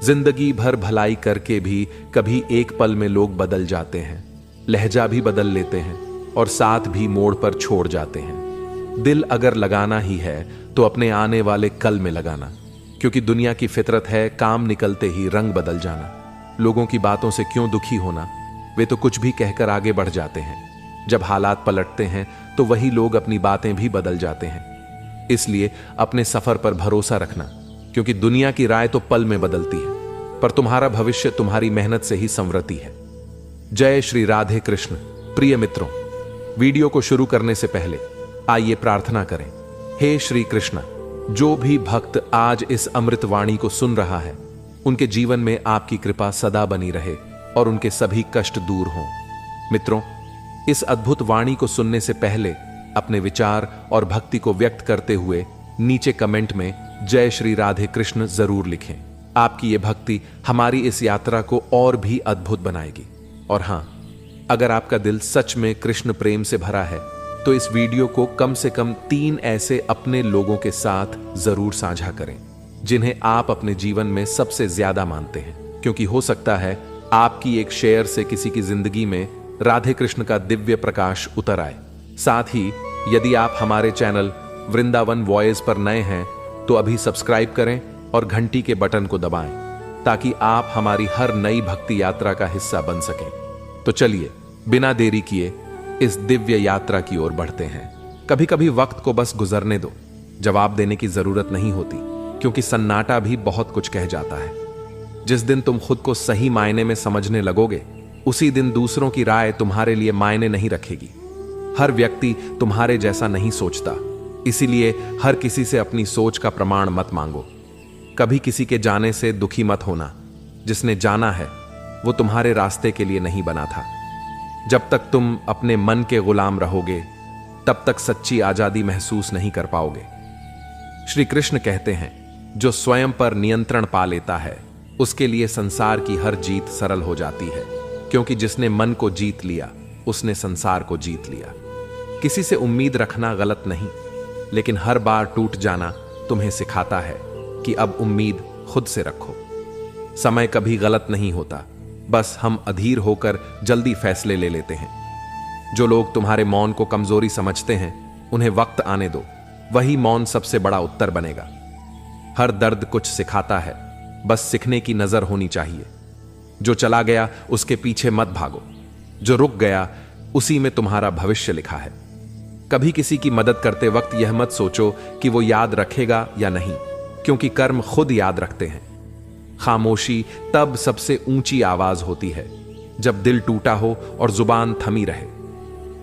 जिंदगी भर भलाई करके भी कभी एक पल में लोग बदल जाते हैं, लहजा भी बदल लेते हैं और साथ भी मोड़ पर छोड़ जाते हैं। दिल अगर लगाना ही है तो अपने आने वाले कल में लगाना, क्योंकि दुनिया की फितरत है काम निकलते ही रंग बदल जाना। लोगों की बातों से क्यों दुखी होना, वे तो कुछ भी कहकर आगे बढ़ जाते हैं। जब हालात पलटते हैं तो वही लोग अपनी बातें भी बदल जाते हैं। इसलिए अपने सफर पर भरोसा रखना, क्योंकि दुनिया की राय तो पल में बदलती है, पर तुम्हारा भविष्य तुम्हारी मेहनत से ही संवरती है। जय श्री राधे कृष्ण। प्रिय मित्रों, वीडियो को शुरू करने से पहले आइए प्रार्थना करें। हे श्री कृष्ण, जो भी भक्त आज इस अमृत वाणी को सुन रहा है, उनके जीवन में आपकी कृपा सदा बनी रहे और उनके सभी कष्ट दूर हों। मित्रों, इस अद्भुत वाणी को सुनने से पहले अपने विचार और भक्ति को व्यक्त करते हुए नीचे कमेंट में जय श्री राधे कृष्ण जरूर लिखें। आपकी ये भक्ति हमारी इस यात्रा को और भी अद्भुत बनाएगी। और हां, अगर आपका दिल सच में कृष्ण प्रेम से भरा है तो इस वीडियो को कम से कम 3 ऐसे अपने लोगों के साथ जरूर साझा करें जिन्हें आप अपने जीवन में सबसे ज्यादा मानते हैं, क्योंकि हो सकता है आपकी एक शेयर से किसी की जिंदगी में राधे कृष्ण का दिव्य प्रकाश उतर आए। साथ ही यदि आप हमारे चैनल वृंदावन वॉयस पर नए हैं तो अभी सब्सक्राइब करें और घंटी के बटन को दबाएं, ताकि आप हमारी हर नई भक्ति यात्रा का हिस्सा बन सकें। तो चलिए बिना देरी किए इस दिव्य यात्रा की ओर बढ़ते हैं। कभी कभी वक्त को बस गुजरने दो, जवाब देने की जरूरत नहीं होती, क्योंकि सन्नाटा भी बहुत कुछ कह जाता है। जिस दिन तुम खुद को सही मायने में समझने लगोगे, उसी दिन दूसरों की राय तुम्हारे लिए मायने नहीं रखेगी। हर व्यक्ति तुम्हारे जैसा नहीं सोचता, इसीलिए हर किसी से अपनी सोच का प्रमाण मत मांगो। कभी किसी के जाने से दुखी मत होना। जिसने जाना है वो तुम्हारे रास्ते के लिए नहीं बना था। जब तक तुम अपने मन के गुलाम रहोगे, तब तक सच्ची आजादी महसूस नहीं कर पाओगे। श्री कृष्ण कहते हैं, जो स्वयं पर नियंत्रण पा लेता है, उसके लिए संसार की हर जीत सरल हो जाती है, क्योंकि जिसने मन को जीत लिया, उसने संसार को जीत लिया। किसी से उम्मीद रखना गलत नहीं, लेकिन हर बार टूट जाना तुम्हें सिखाता है कि अब उम्मीद खुद से रखो। समय कभी गलत नहीं होता, बस हम अधीर होकर जल्दी फैसले ले लेते हैं। जो लोग तुम्हारे मौन को कमजोरी समझते हैं, उन्हें वक्त आने दो, वही मौन सबसे बड़ा उत्तर बनेगा। हर दर्द कुछ सिखाता है, बस सीखने की नजर होनी चाहिए। जो चला गया उसके पीछे मत भागो, जो रुक गया उसी में तुम्हारा भविष्य लिखा है। कभी किसी की मदद करते वक्त यह मत सोचो कि वो याद रखेगा या नहीं, क्योंकि कर्म खुद याद रखते हैं। खामोशी तब सबसे ऊंची आवाज होती है जब दिल टूटा हो और जुबान थमी रहे।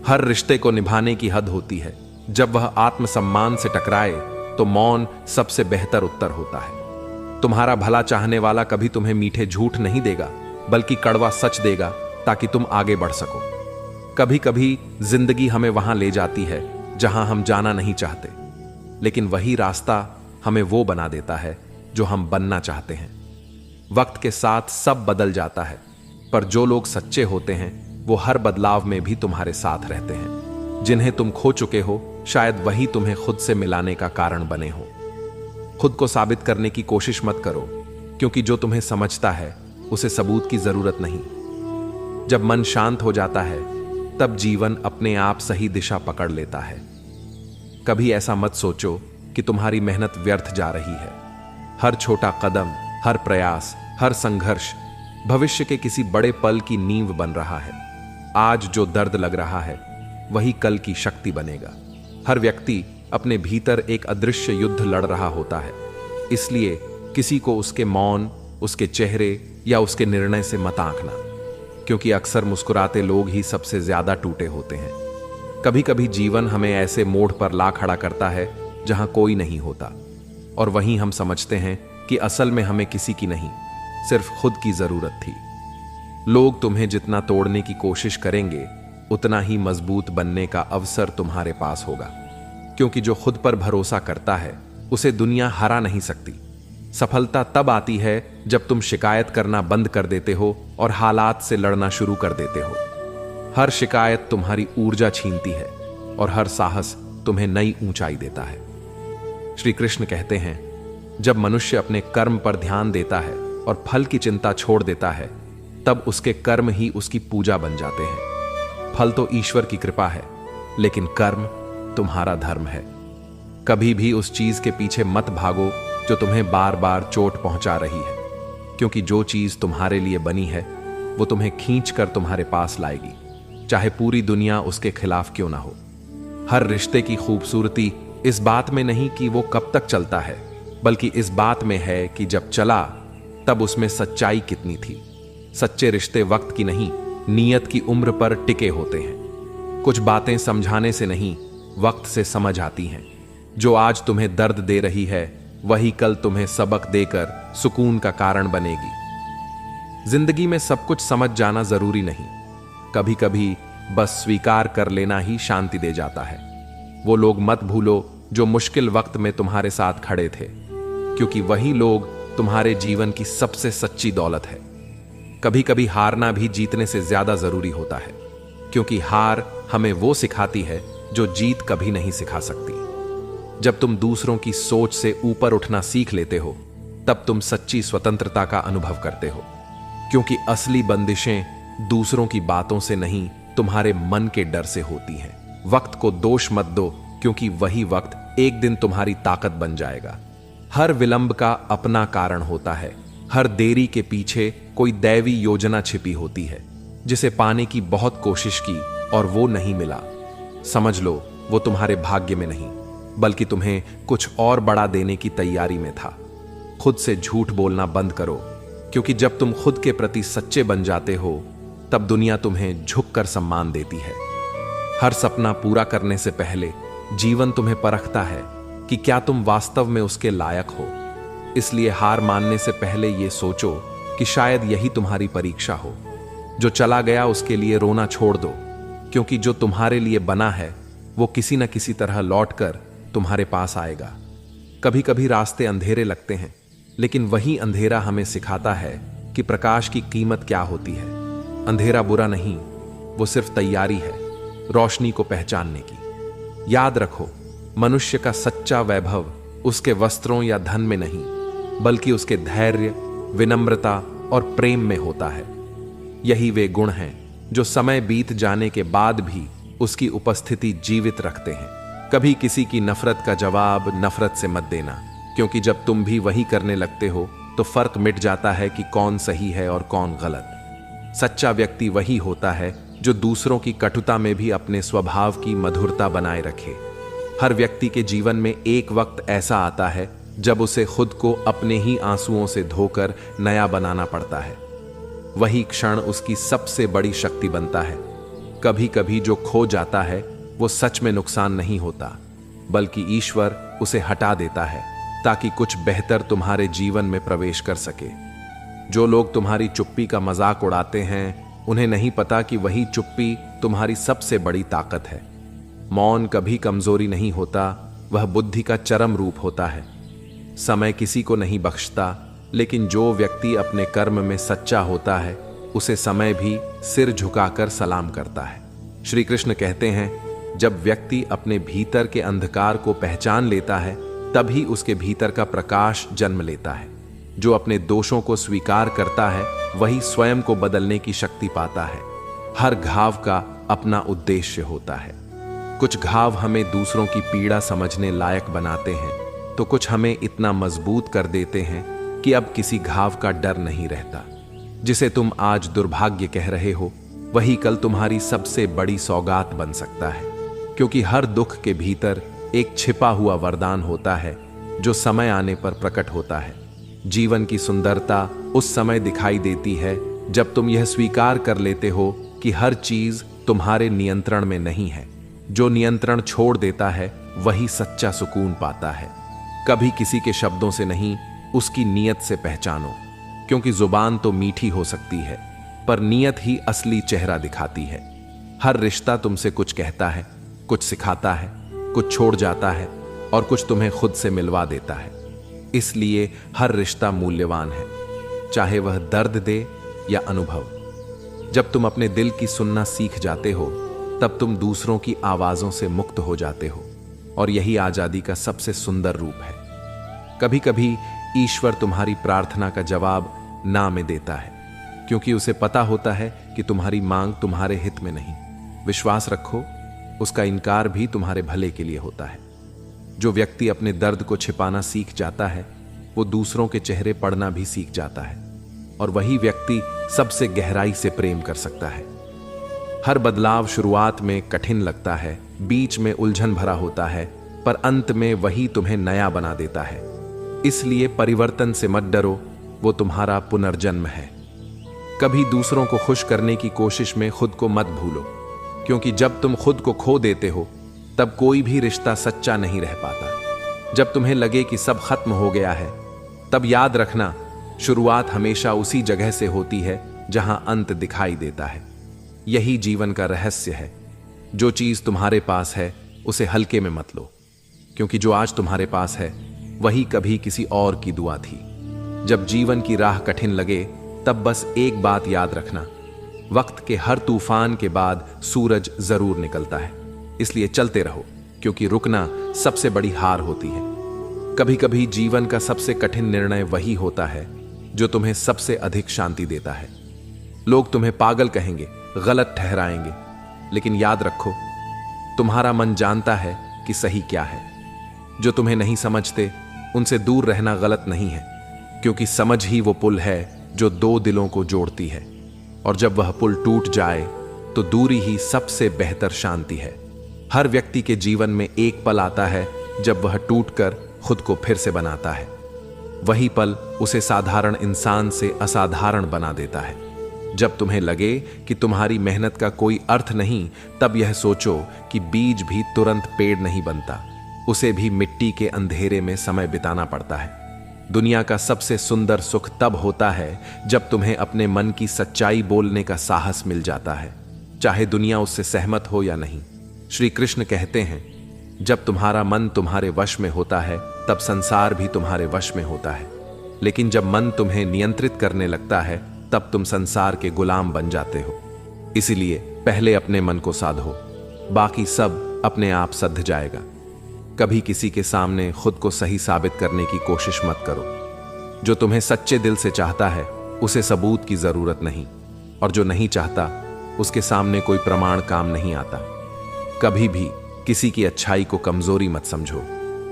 हर रिश्ते को निभाने की हद होती है, जब वह आत्मसम्मान से टकराए तो मौन सबसे बेहतर उत्तर होता है। तुम्हारा भला चाहने वाला कभी तुम्हें मीठे झूठ नहीं देगा, बल्कि कड़वा सच देगा, ताकि तुम आगे बढ़ सको। कभी कभी जिंदगी हमें वहां ले जाती है जहां हम जाना नहीं चाहते, लेकिन वही रास्ता हमें वो बना देता है जो हम बनना चाहते हैं। वक्त के साथ सब बदल जाता है, पर जो लोग सच्चे होते हैं वो हर बदलाव में भी तुम्हारे साथ रहते हैं। जिन्हें तुम खो चुके हो, शायद वही तुम्हें खुद से मिलाने का कारण बने हो। खुद को साबित करने की कोशिश मत करो, क्योंकि जो तुम्हें समझता है उसे सबूत की जरूरत नहीं। जब मन शांत हो जाता है, तब जीवन अपने आप सही दिशा पकड़ लेता है। कभी ऐसा मत सोचो कि तुम्हारी मेहनत व्यर्थ जा रही है। हर छोटा कदम, हर प्रयास, हर संघर्ष भविष्य के किसी बड़े पल की नींव बन रहा है। आज जो दर्द लग रहा है, वही कल की शक्ति बनेगा। हर व्यक्ति अपने भीतर एक अदृश्य युद्ध लड़ रहा होता है, इसलिए किसी को उसके मौन, उसके चेहरे या उसके निर्णय से मत आंकना, क्योंकि अक्सर मुस्कुराते लोग ही सबसे ज्यादा टूटे होते हैं। कभी कभी जीवन हमें ऐसे मोड़ पर ला खड़ा करता है जहां कोई नहीं होता, और वहीं हम समझते हैं कि असल में हमें किसी की नहीं, सिर्फ खुद की जरूरत थी। लोग तुम्हें जितना तोड़ने की कोशिश करेंगे, उतना ही मजबूत बनने का अवसर तुम्हारे पास होगा, क्योंकि जो खुद पर भरोसा करता है उसे दुनिया हरा नहीं सकती। सफलता तब आती है जब तुम शिकायत करना बंद कर देते हो और हालात से लड़ना शुरू कर देते हो। हर शिकायत तुम्हारी ऊर्जा छीनती है और हर साहस तुम्हें नई ऊंचाई देता है। श्री कृष्ण कहते हैं, जब मनुष्य अपने कर्म पर ध्यान देता है और फल की चिंता छोड़ देता है, तब उसके कर्म ही उसकी पूजा बन जाते हैं। फल तो ईश्वर की कृपा है, लेकिन कर्म तुम्हारा धर्म है। कभी भी उस चीज के पीछे मत भागो जो तुम्हें बार बार चोट पहुंचा रही है, क्योंकि जो चीज तुम्हारे लिए बनी है वो तुम्हें खींच कर तुम्हारे पास लाएगी, चाहे पूरी दुनिया उसके खिलाफ क्यों ना हो। हर रिश्ते की खूबसूरती इस बात में नहीं कि वो कब तक चलता है, बल्कि इस बात में है कि जब चला तब उसमें सच्चाई कितनी थी। सच्चे रिश्ते वक्त की नहीं, नीयत की उम्र पर टिके होते हैं। कुछ बातें समझाने से नहीं, वक्त से समझ आती हैं। जो आज तुम्हें दर्द दे रही है वही कल तुम्हें सबक देकर सुकून का कारण बनेगी। जिंदगी में सब कुछ समझ जाना जरूरी नहीं, कभी कभी बस स्वीकार कर लेना ही शांति दे जाता है। वो लोग मत भूलो जो मुश्किल वक्त में तुम्हारे साथ खड़े थे, क्योंकि वही लोग तुम्हारे जीवन की सबसे सच्ची दौलत है। कभी कभी हारना भी जीतने से ज्यादा जरूरी होता है, क्योंकि हार हमें वो सिखाती है जो जीत कभी नहीं सिखा सकती। जब तुम दूसरों की सोच से ऊपर उठना सीख लेते हो, तब तुम सच्ची स्वतंत्रता का अनुभव करते हो, क्योंकि असली बंदिशें दूसरों की बातों से नहीं, तुम्हारे मन के डर से होती हैं। वक्त को दोष मत दो, क्योंकि वही वक्त एक दिन तुम्हारी ताकत बन जाएगा। हर विलंब का अपना कारण होता है, हर देरी के पीछे कोई दैवी योजना छिपी होती है, जिसे पाने की बहुत कोशिश की और वो नहीं मिला। समझ लो वो तुम्हारे भाग्य में नहीं, बल्कि तुम्हें कुछ और बड़ा देने की तैयारी में था। खुद से झूठ बोलना बंद करो, क्योंकि जब तुम खुद के प्रति सच्चे बन जाते हो, तब दुनिया तुम्हें झुककर सम्मान देती है। हर सपना पूरा करने से पहले जीवन तुम्हें परखता है कि क्या तुम वास्तव में उसके लायक हो। इसलिए हार मानने से पहले यह सोचो कि शायद यही तुम्हारी परीक्षा हो। जो चला गया उसके लिए रोना छोड़ दो, क्योंकि जो तुम्हारे लिए बना है वो किसी न किसी तरह लौटकर तुम्हारे पास आएगा। कभी कभी रास्ते अंधेरे लगते हैं, लेकिन वही अंधेरा हमें सिखाता है कि प्रकाश की कीमत क्या होती है। अंधेरा बुरा नहीं, वो सिर्फ तैयारी है रोशनी को पहचानने की। याद रखो, मनुष्य का सच्चा वैभव उसके वस्त्रों या धन में नहीं, बल्कि उसके धैर्य, विनम्रता और प्रेम में होता है। यही वे गुण हैं जो समय बीत जाने के बाद भी उसकी उपस्थिति जीवित रखते हैं। कभी किसी की नफरत का जवाब नफरत से मत देना, क्योंकि जब तुम भी वही करने लगते हो तो फर्क मिट जाता है कि कौन सही है और कौन गलत। सच्चा व्यक्ति वही होता है जो दूसरों की कटुता में भी अपने स्वभाव की मधुरता बनाए रखे। हर व्यक्ति के जीवन में एक वक्त ऐसा आता है जब उसे खुद को अपने ही आंसुओं से धोकर नया बनाना पड़ता है। वही क्षण उसकी सबसे बड़ी शक्ति बनता है। कभी कभी जो खो जाता है वो सच में नुकसान नहीं होता, बल्कि ईश्वर उसे हटा देता है ताकि कुछ बेहतर तुम्हारे जीवन में प्रवेश कर सके। जो लोग तुम्हारी चुप्पी का मजाक उड़ाते हैं, उन्हें नहीं पता कि वही चुप्पी तुम्हारी सबसे बड़ी ताकत है। मौन कभी कमजोरी नहीं होता, वह बुद्धि का चरम रूप होता है। समय किसी को नहीं बख्शता, लेकिन जो व्यक्ति अपने कर्म में सच्चा होता है उसे समय भी सिर झुकाकर सलाम करता है। श्री कृष्ण कहते हैं, जब व्यक्ति अपने भीतर के अंधकार को पहचान लेता है तभी उसके भीतर का प्रकाश जन्म लेता है। जो अपने दोषों को स्वीकार करता है वही स्वयं को बदलने की शक्ति पाता है। हर घाव का अपना उद्देश्य होता है। कुछ घाव हमें दूसरों की पीड़ा समझने लायक बनाते हैं, तो कुछ हमें इतना मजबूत कर देते हैं कि अब किसी घाव का डर नहीं रहता। जिसे तुम आज दुर्भाग्य कह रहे हो वही कल तुम्हारी सबसे बड़ी सौगात बन सकता है, क्योंकि हर दुख के भीतर एक छिपा हुआ वरदान होता है जो समय आने पर प्रकट होता है। जीवन की सुंदरता उस समय दिखाई देती है जब तुम यह स्वीकार कर लेते हो कि हर चीज तुम्हारे नियंत्रण में नहीं है। जो नियंत्रण छोड़ देता है वही सच्चा सुकून पाता है। कभी किसी के शब्दों से नहीं, उसकी नीयत से पहचानो, क्योंकि जुबान तो मीठी हो सकती है पर नीयत ही असली चेहरा दिखाती है। हर रिश्ता तुमसे कुछ कहता है, कुछ सिखाता है, कुछ छोड़ जाता है और कुछ तुम्हें खुद से मिलवा देता है। इसलिए हर रिश्ता मूल्यवान है, चाहे वह दर्द दे या अनुभव। जब तुम अपने दिल की सुनना सीख जाते हो तब तुम दूसरों की आवाजों से मुक्त हो जाते हो, और यही आजादी का सबसे सुंदर रूप है। कभी कभी ईश्वर तुम्हारी प्रार्थना का जवाब ना में देता है, क्योंकि उसे पता होता है कि तुम्हारी मांग तुम्हारे हित में नहीं। विश्वास रखो, उसका इनकार भी तुम्हारे भले के लिए होता है। जो व्यक्ति अपने दर्द को छिपाना सीख जाता है, वो दूसरों के चेहरे पढ़ना भी सीख जाता है, और वही व्यक्ति सबसे गहराई से प्रेम कर सकता है। हर बदलाव शुरुआत में कठिन लगता है, बीच में उलझन भरा होता है, पर अंत में वही तुम्हें नया बना देता है। इसलिए परिवर्तन से मत डरो, वो तुम्हारा पुनर्जन्म है। कभी दूसरों को खुश करने की कोशिश में खुद को मत भूलो, क्योंकि जब तुम खुद को खो देते हो तब कोई भी रिश्ता सच्चा नहीं रह पाता। जब तुम्हें लगे कि सब खत्म हो गया है, तब याद रखना, शुरुआत हमेशा उसी जगह से होती है जहां अंत दिखाई देता है। यही जीवन का रहस्य है। जो चीज तुम्हारे पास है उसे हल्के में मत लो, क्योंकि जो आज तुम्हारे पास है वही कभी किसी और की दुआ थी। जब जीवन की राह कठिन लगे तब बस एक बात याद रखना, वक्त के हर तूफान के बाद सूरज जरूर निकलता है। इसलिए चलते रहो, क्योंकि रुकना सबसे बड़ी हार होती है। कभी कभी जीवन का सबसे कठिन निर्णय वही होता है जो तुम्हें सबसे अधिक शांति देता है। लोग तुम्हें पागल कहेंगे, गलत ठहराएंगे, लेकिन याद रखो, तुम्हारा मन जानता है कि सही क्या है। जो तुम्हें नहीं समझते उनसे दूर रहना गलत नहीं है, क्योंकि समझ ही वो पुल है जो दो दिलों को जोड़ती है, और जब वह पुल टूट जाए तो दूरी ही सबसे बेहतर शांति है। हर व्यक्ति के जीवन में एक पल आता है जब वह टूटकर खुद को फिर से बनाता है। वही पल उसे साधारण इंसान से असाधारण बना देता है। जब तुम्हें लगे कि तुम्हारी मेहनत का कोई अर्थ नहीं, तब यह सोचो कि बीज भी तुरंत पेड़ नहीं बनता, उसे भी मिट्टी के अंधेरे में समय बिताना पड़ता है। दुनिया का सबसे सुंदर सुख तब होता है जब तुम्हें अपने मन की सच्चाई बोलने का साहस मिल जाता है, चाहे दुनिया उससे सहमत हो या नहीं। श्री कृष्ण कहते हैं, जब तुम्हारा मन तुम्हारे वश में होता है तब संसार भी तुम्हारे वश में होता है, लेकिन जब मन तुम्हें नियंत्रित करने लगता है तब तुम संसार के गुलाम बन जाते हो। इसीलिए पहले अपने मन को साधो, बाकी सब अपने आप सध जाएगा। कभी किसी के सामने खुद को सही साबित करने की कोशिश मत करो। जो तुम्हें सच्चे दिल से चाहता है उसे सबूत की जरूरत नहीं, और जो नहीं चाहता उसके सामने कोई प्रमाण काम नहीं आता। कभी भी किसी की अच्छाई को कमजोरी मत समझो,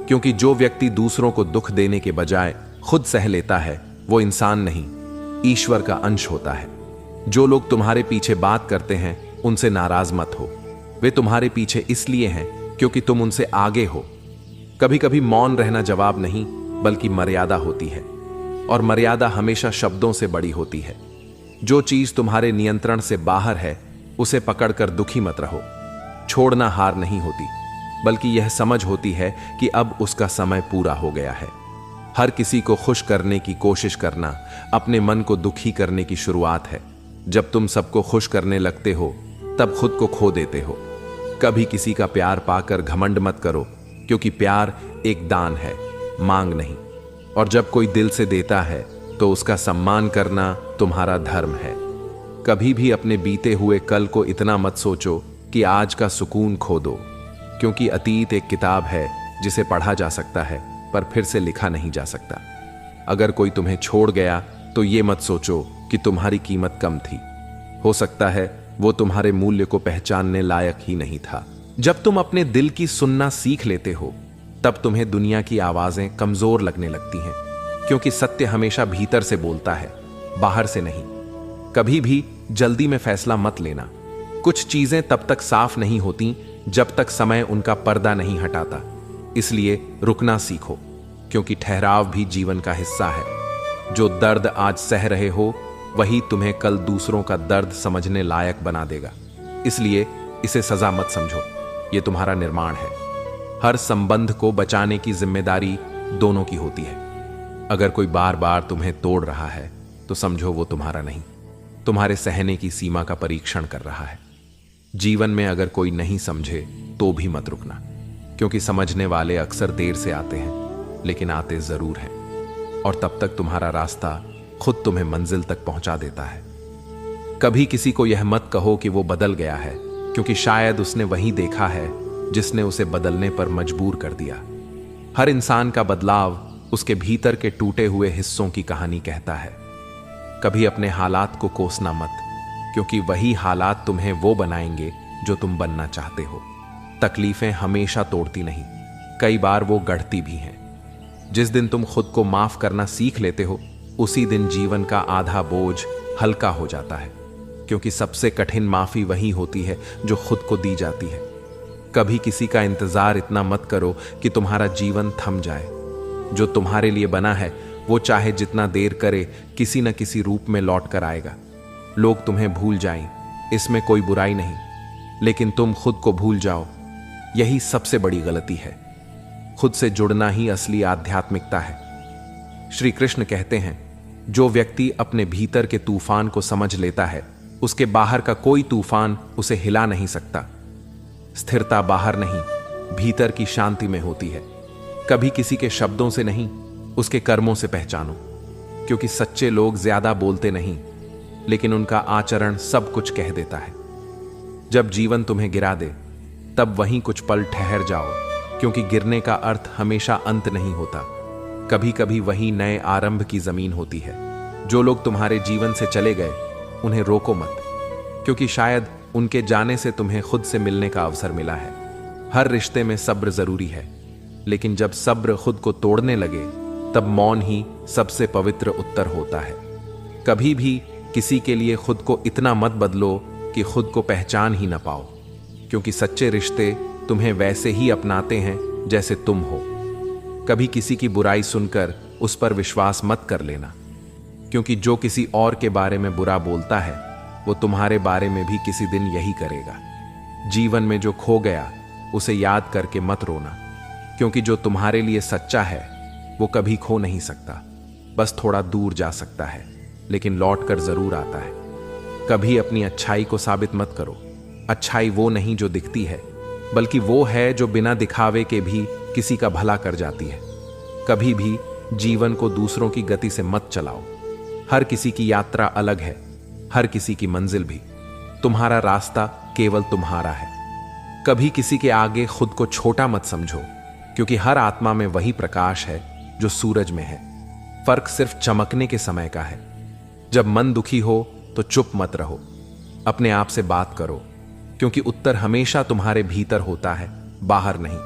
क्योंकि जो व्यक्ति दूसरों को दुख देने के बजाय खुद सह लेता है वो इंसान नहीं, ईश्वर का अंश होता है। जो लोग तुम्हारे पीछे बात करते हैं उनसे नाराज मत हो, वे तुम्हारे पीछे इसलिए हैं क्योंकि तुम उनसे आगे हो। कभी कभी मौन रहना जवाब नहीं बल्कि मर्यादा होती है, और मर्यादा हमेशा शब्दों से बड़ी होती है। जो चीज तुम्हारे नियंत्रण से बाहर है उसे पकड़कर दुखी मत रहो। छोड़ना हार नहीं होती, बल्कि यह समझ होती है कि अब उसका समय पूरा हो गया है। हर किसी को खुश करने की कोशिश करना अपने मन को दुखी करने की शुरुआत है। जब तुम सबको खुश करने लगते हो तब खुद को खो देते हो। कभी किसी का प्यार पाकर घमंड मत करो, क्योंकि प्यार एक दान है, मांग नहीं। और जब कोई दिल से देता है तो उसका सम्मान करना तुम्हारा धर्म है। कभी भी अपने बीते हुए कल को इतना मत सोचो कि आज का सुकून खो दो, क्योंकि अतीत एक किताब है जिसे पढ़ा जा सकता है पर फिर से लिखा नहीं जा सकता। अगर कोई तुम्हें छोड़ गया तो ये मत सोचो कि तुम्हारी कीमत कम थी। हो सकता है वो तुम्हारे मूल्य को पहचानने लायक ही नहीं था। जब तुम अपने दिल की सुनना सीख लेते हो तब तुम्हें दुनिया की आवाजें कमजोर लगने लगती हैं, क्योंकि सत्य हमेशा भीतर से बोलता है, बाहर से नहीं। कभी भी जल्दी में फैसला मत लेना। कुछ चीजें तब तक साफ नहीं होती जब तक समय उनका पर्दा नहीं हटाता। इसलिए रुकना सीखो, क्योंकि ठहराव भी जीवन का हिस्सा है। जो दर्द आज सह रहे हो वही तुम्हें कल दूसरों का दर्द समझने लायक बना देगा। इसलिए इसे सजा मत समझो, ये तुम्हारा निर्माण है। हर संबंध को बचाने की जिम्मेदारी दोनों की होती है। अगर कोई बार बार तुम्हें तोड़ रहा है तो समझो वो तुम्हारा नहीं, तुम्हारे सहने की सीमा का परीक्षण कर रहा है। जीवन में अगर कोई नहीं समझे तो भी मत रुकना, क्योंकि समझने वाले अक्सर देर से आते हैं, लेकिन आते जरूर हैं, और तब तक तुम्हारा रास्ता खुद तुम्हें मंजिल तक पहुंचा देता है। कभी किसी को यह मत कहो कि वो बदल गया है, क्योंकि शायद उसने वही देखा है जिसने उसे बदलने पर मजबूर कर दिया। हर इंसान का बदलाव उसके भीतर के टूटे हुए हिस्सों की कहानी कहता है। कभी अपने हालात को कोसना मत, क्योंकि वही हालात तुम्हें वो बनाएंगे जो तुम बनना चाहते हो। तकलीफें हमेशा तोड़ती नहीं, कई बार वो गढ़ती भी हैं। जिस दिन तुम खुद को माफ करना सीख लेते हो, उसी दिन जीवन का आधा बोझ हल्का हो जाता है, क्योंकि सबसे कठिन माफी वही होती है जो खुद को दी जाती है। कभी किसी का इंतजार इतना मत करो कि तुम्हारा जीवन थम जाए। जो तुम्हारे लिए बना है वो चाहे जितना देर करे, किसी न किसी रूप में लौट कर आएगा। लोग तुम्हें भूल जाएं, इसमें कोई बुराई नहीं, लेकिन तुम खुद को भूल जाओ, यही सबसे बड़ी गलती है। खुद से जुड़ना ही असली आध्यात्मिकता है। श्री कृष्ण कहते हैं, जो व्यक्ति अपने भीतर के तूफान को समझ लेता है, उसके बाहर का कोई तूफान उसे हिला नहीं सकता। स्थिरता बाहर नहीं, भीतर की शांति में होती है। कभी किसी के शब्दों से नहीं, उसके कर्मों से पहचानो, क्योंकि सच्चे लोग ज्यादा बोलते नहीं, लेकिन उनका आचरण सब कुछ कह देता है। जब जीवन तुम्हें गिरा दे, तब वहीं कुछ पल ठहर जाओ, क्योंकि गिरने का अर्थ हमेशा अंत नहीं होता। कभी कभी वही नए आरंभ की जमीन होती है। जो लोग तुम्हारे जीवन से चले गए, उन्हें रोको मत, क्योंकि शायद उनके जाने से तुम्हें खुद से मिलने का अवसर मिला है। हर रिश्ते में सब्र जरूरी है, लेकिन जब सब्र खुद को तोड़ने लगे, तब मौन ही सबसे पवित्र उत्तर होता है। कभी भी किसी के लिए खुद को इतना मत बदलो कि खुद को पहचान ही न पाओ, क्योंकि सच्चे रिश्ते तुम्हें वैसे ही अपनाते हैं जैसे तुम हो। कभी किसी की बुराई सुनकर उस पर विश्वास मत कर लेना, क्योंकि जो किसी और के बारे में बुरा बोलता है, वो तुम्हारे बारे में भी किसी दिन यही करेगा। जीवन में जो खो गया, उसे याद करके मत रोना, क्योंकि जो तुम्हारे लिए सच्चा है वो कभी खो नहीं सकता। बस थोड़ा दूर जा सकता है, लेकिन लौट कर जरूर आता है। कभी अपनी अच्छाई को साबित मत करो। अच्छाई वो नहीं जो दिखती है, बल्कि वो है जो बिना दिखावे के भी किसी का भला कर जाती है। कभी भी जीवन को दूसरों की गति से मत चलाओ। हर किसी की यात्रा अलग है, हर किसी की मंजिल भी। तुम्हारा रास्ता केवल तुम्हारा है। कभी किसी के आगे खुद को छोटा मत समझो, क्योंकि हर आत्मा में वही प्रकाश है जो सूरज में है। फर्क सिर्फ चमकने के समय का है। जब मन दुखी हो तो चुप मत रहो, अपने आप से बात करो, क्योंकि उत्तर हमेशा तुम्हारे भीतर होता है, बाहर नहीं।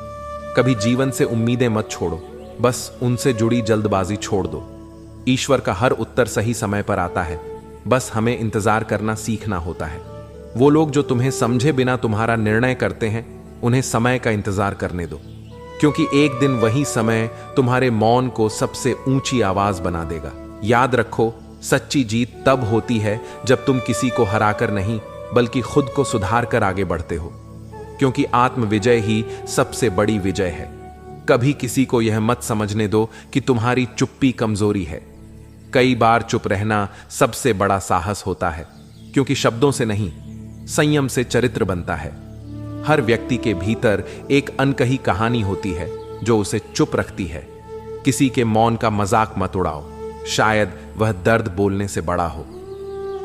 कभी जीवन से उम्मीदें मत छोड़ो, बस उनसे जुड़ी जल्दबाजी छोड़ दो। ईश्वर का हर उत्तर सही समय पर आता है, बस हमें इंतजार करना सीखना होता है। वो लोग जो तुम्हें समझे बिना तुम्हारा निर्णय करते हैं, उन्हें समय का इंतजार करने दो, क्योंकि एक दिन वही समय तुम्हारे मौन को सबसे ऊंची आवाज बना देगा। याद रखो, सच्ची जीत तब होती है जब तुम किसी को हराकर नहीं, बल्कि खुद को सुधार कर आगे बढ़ते हो, क्योंकि आत्म विजय ही सबसे बड़ी विजय है। कभी किसी को यह मत समझने दो कि तुम्हारी चुप्पी कमजोरी है। कई बार चुप रहना सबसे बड़ा साहस होता है, क्योंकि शब्दों से नहीं, संयम से चरित्र बनता है। हर व्यक्ति के भीतर एक अनकही कहानी होती है जो उसे चुप रखती है। किसी के मौन का मजाक मत उड़ाओ, शायद वह दर्द बोलने से बड़ा हो।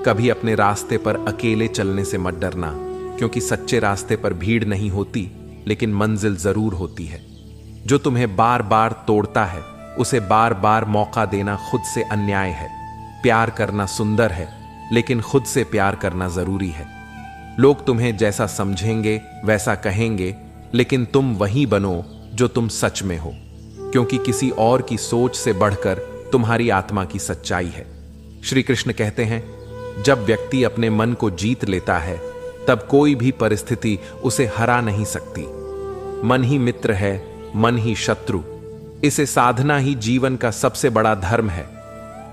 कभी अपने रास्ते पर अकेले चलने से मत डरना, क्योंकि सच्चे रास्ते पर भीड़ नहीं होती, लेकिन मंजिल जरूर होती है। जो तुम्हें बार बार तोड़ता है, उसे बार बार मौका देना खुद से अन्याय है। प्यार करना सुंदर है, लेकिन खुद से प्यार करना जरूरी है। लोग तुम्हें जैसा समझेंगे वैसा कहेंगे, लेकिन तुम वही बनो जो तुम सच में हो, क्योंकि किसी और की सोच से बढ़कर तुम्हारी आत्मा की सच्चाई है। श्री कृष्ण कहते हैं, जब व्यक्ति अपने मन को जीत लेता है, तब कोई भी परिस्थिति उसे हरा नहीं सकती। मन ही मित्र है, मन ही शत्रु। इसे साधना ही जीवन का सबसे बड़ा धर्म है।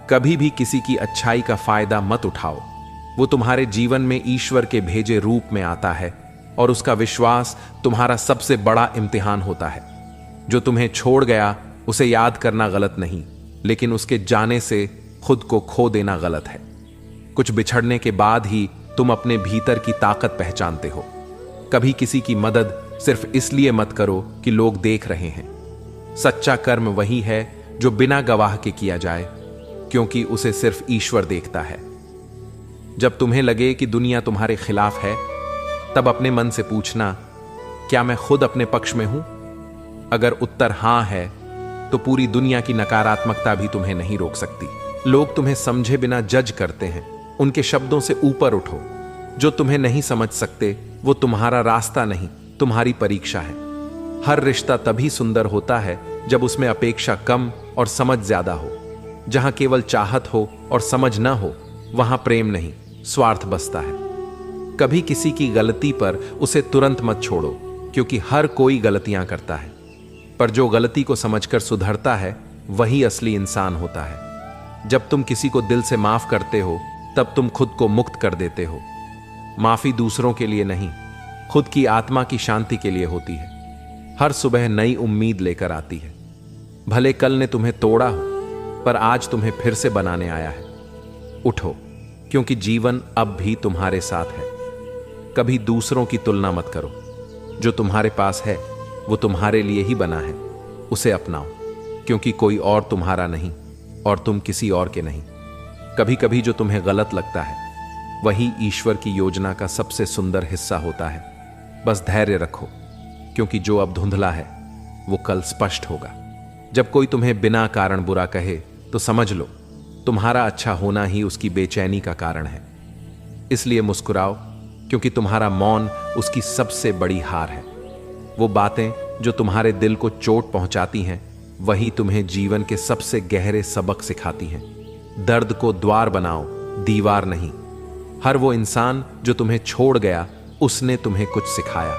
कभी भी किसी की अच्छाई का फायदा मत उठाओ। वो तुम्हारे जीवन में ईश्वर के भेजे रूप में आता है, और उसका विश्वास तुम्हारा सबसे बड़ा इम्तिहान होता है। जो तुम्हें छोड़ गया, उसे याद करना गलत नहीं, लेकिन उसके जाने से खुद को खो देना गलत है। कुछ बिछड़ने के बाद ही तुम अपने भीतर की ताकत पहचानते हो। कभी किसी की मदद सिर्फ इसलिए मत करो कि लोग देख रहे हैं। सच्चा कर्म वही है जो बिना गवाह के किया जाए, क्योंकि उसे सिर्फ ईश्वर देखता है। जब तुम्हें लगे कि दुनिया तुम्हारे खिलाफ है, तब अपने मन से पूछना, क्या मैं खुद अपने पक्ष में हूं? अगर उत्तर हां है, तो पूरी दुनिया की नकारात्मकता भी तुम्हें नहीं रोक सकती। लोग तुम्हें समझे बिना जज करते हैं, उनके शब्दों से ऊपर उठो। जो तुम्हें नहीं समझ सकते वो तुम्हारा रास्ता नहीं, तुम्हारी परीक्षा है। हर रिश्ता तभी सुंदर होता है जब उसमें अपेक्षा कम और समझ ज्यादा हो। जहां केवल चाहत हो और समझ ना हो, वहां प्रेम नहीं, स्वार्थ बसता है। कभी किसी की गलती पर उसे तुरंत मत छोड़ो, क्योंकि हर कोई गलतियां करता है, पर जो गलती को समझकर सुधरता है वही असली इंसान होता है। जब तुम किसी को दिल से माफ करते हो तब तुम खुद को मुक्त कर देते हो। माफी दूसरों के लिए नहीं, खुद की आत्मा की शांति के लिए होती है। हर सुबह नई उम्मीद लेकर आती है। भले कल ने तुम्हें तोड़ा हो, पर आज तुम्हें फिर से बनाने आया है। उठो, क्योंकि जीवन अब भी तुम्हारे साथ है। कभी दूसरों की तुलना मत करो। जो तुम्हारे पास है वो तुम्हारे लिए ही बना है, उसे अपनाओ, क्योंकि कोई और तुम्हारा नहीं और तुम किसी और के नहीं। कभी कभी जो तुम्हें गलत लगता है वही ईश्वर की योजना का सबसे सुंदर हिस्सा होता है। बस धैर्य रखो, क्योंकि जो अब धुंधला है वो कल स्पष्ट होगा। जब कोई तुम्हें बिना कारण बुरा कहे तो समझ लो तुम्हारा अच्छा होना ही उसकी बेचैनी का कारण है। इसलिए मुस्कुराओ, क्योंकि तुम्हारा मौन उसकी सबसे बड़ी हार है। वो बातें जो तुम्हारे दिल को चोट पहुंचाती हैं वही तुम्हें जीवन के सबसे गहरे सबक सिखाती हैं। दर्द को द्वार बनाओ, दीवार नहीं। हर वो इंसान जो तुम्हें छोड़ गया उसने तुम्हें कुछ सिखाया।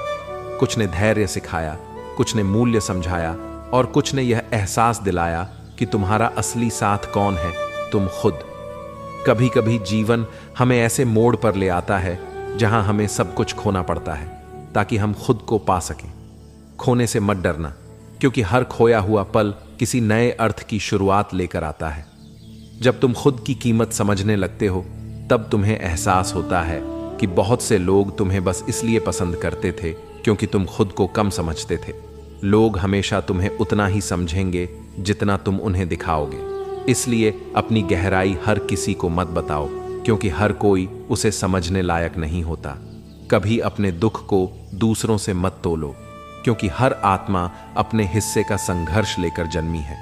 कुछ ने धैर्य सिखाया, कुछ ने मूल्य समझाया और कुछ ने यह एहसास दिलाया कि तुम्हारा असली साथ कौन है, तुम खुद। कभी कभी जीवन हमें ऐसे मोड़ पर ले आता है जहां हमें सब कुछ खोना पड़ता है ताकि हम खुद को पा सकें। खोने से मत डरना, क्योंकि हर खोया हुआ पल किसी नए अर्थ की शुरुआत लेकर आता है। जब तुम खुद की कीमत समझने लगते हो तब तुम्हें एहसास होता है कि बहुत से लोग तुम्हें बस इसलिए पसंद करते थे क्योंकि तुम खुद को कम समझते थे। लोग हमेशा तुम्हें उतना ही समझेंगे जितना तुम उन्हें दिखाओगे। इसलिए अपनी गहराई हर किसी को मत बताओ, क्योंकि हर कोई उसे समझने लायक नहीं होता। कभी अपने दुख को दूसरों से मत तोलो, क्योंकि हर आत्मा अपने हिस्से का संघर्ष लेकर जन्मी है।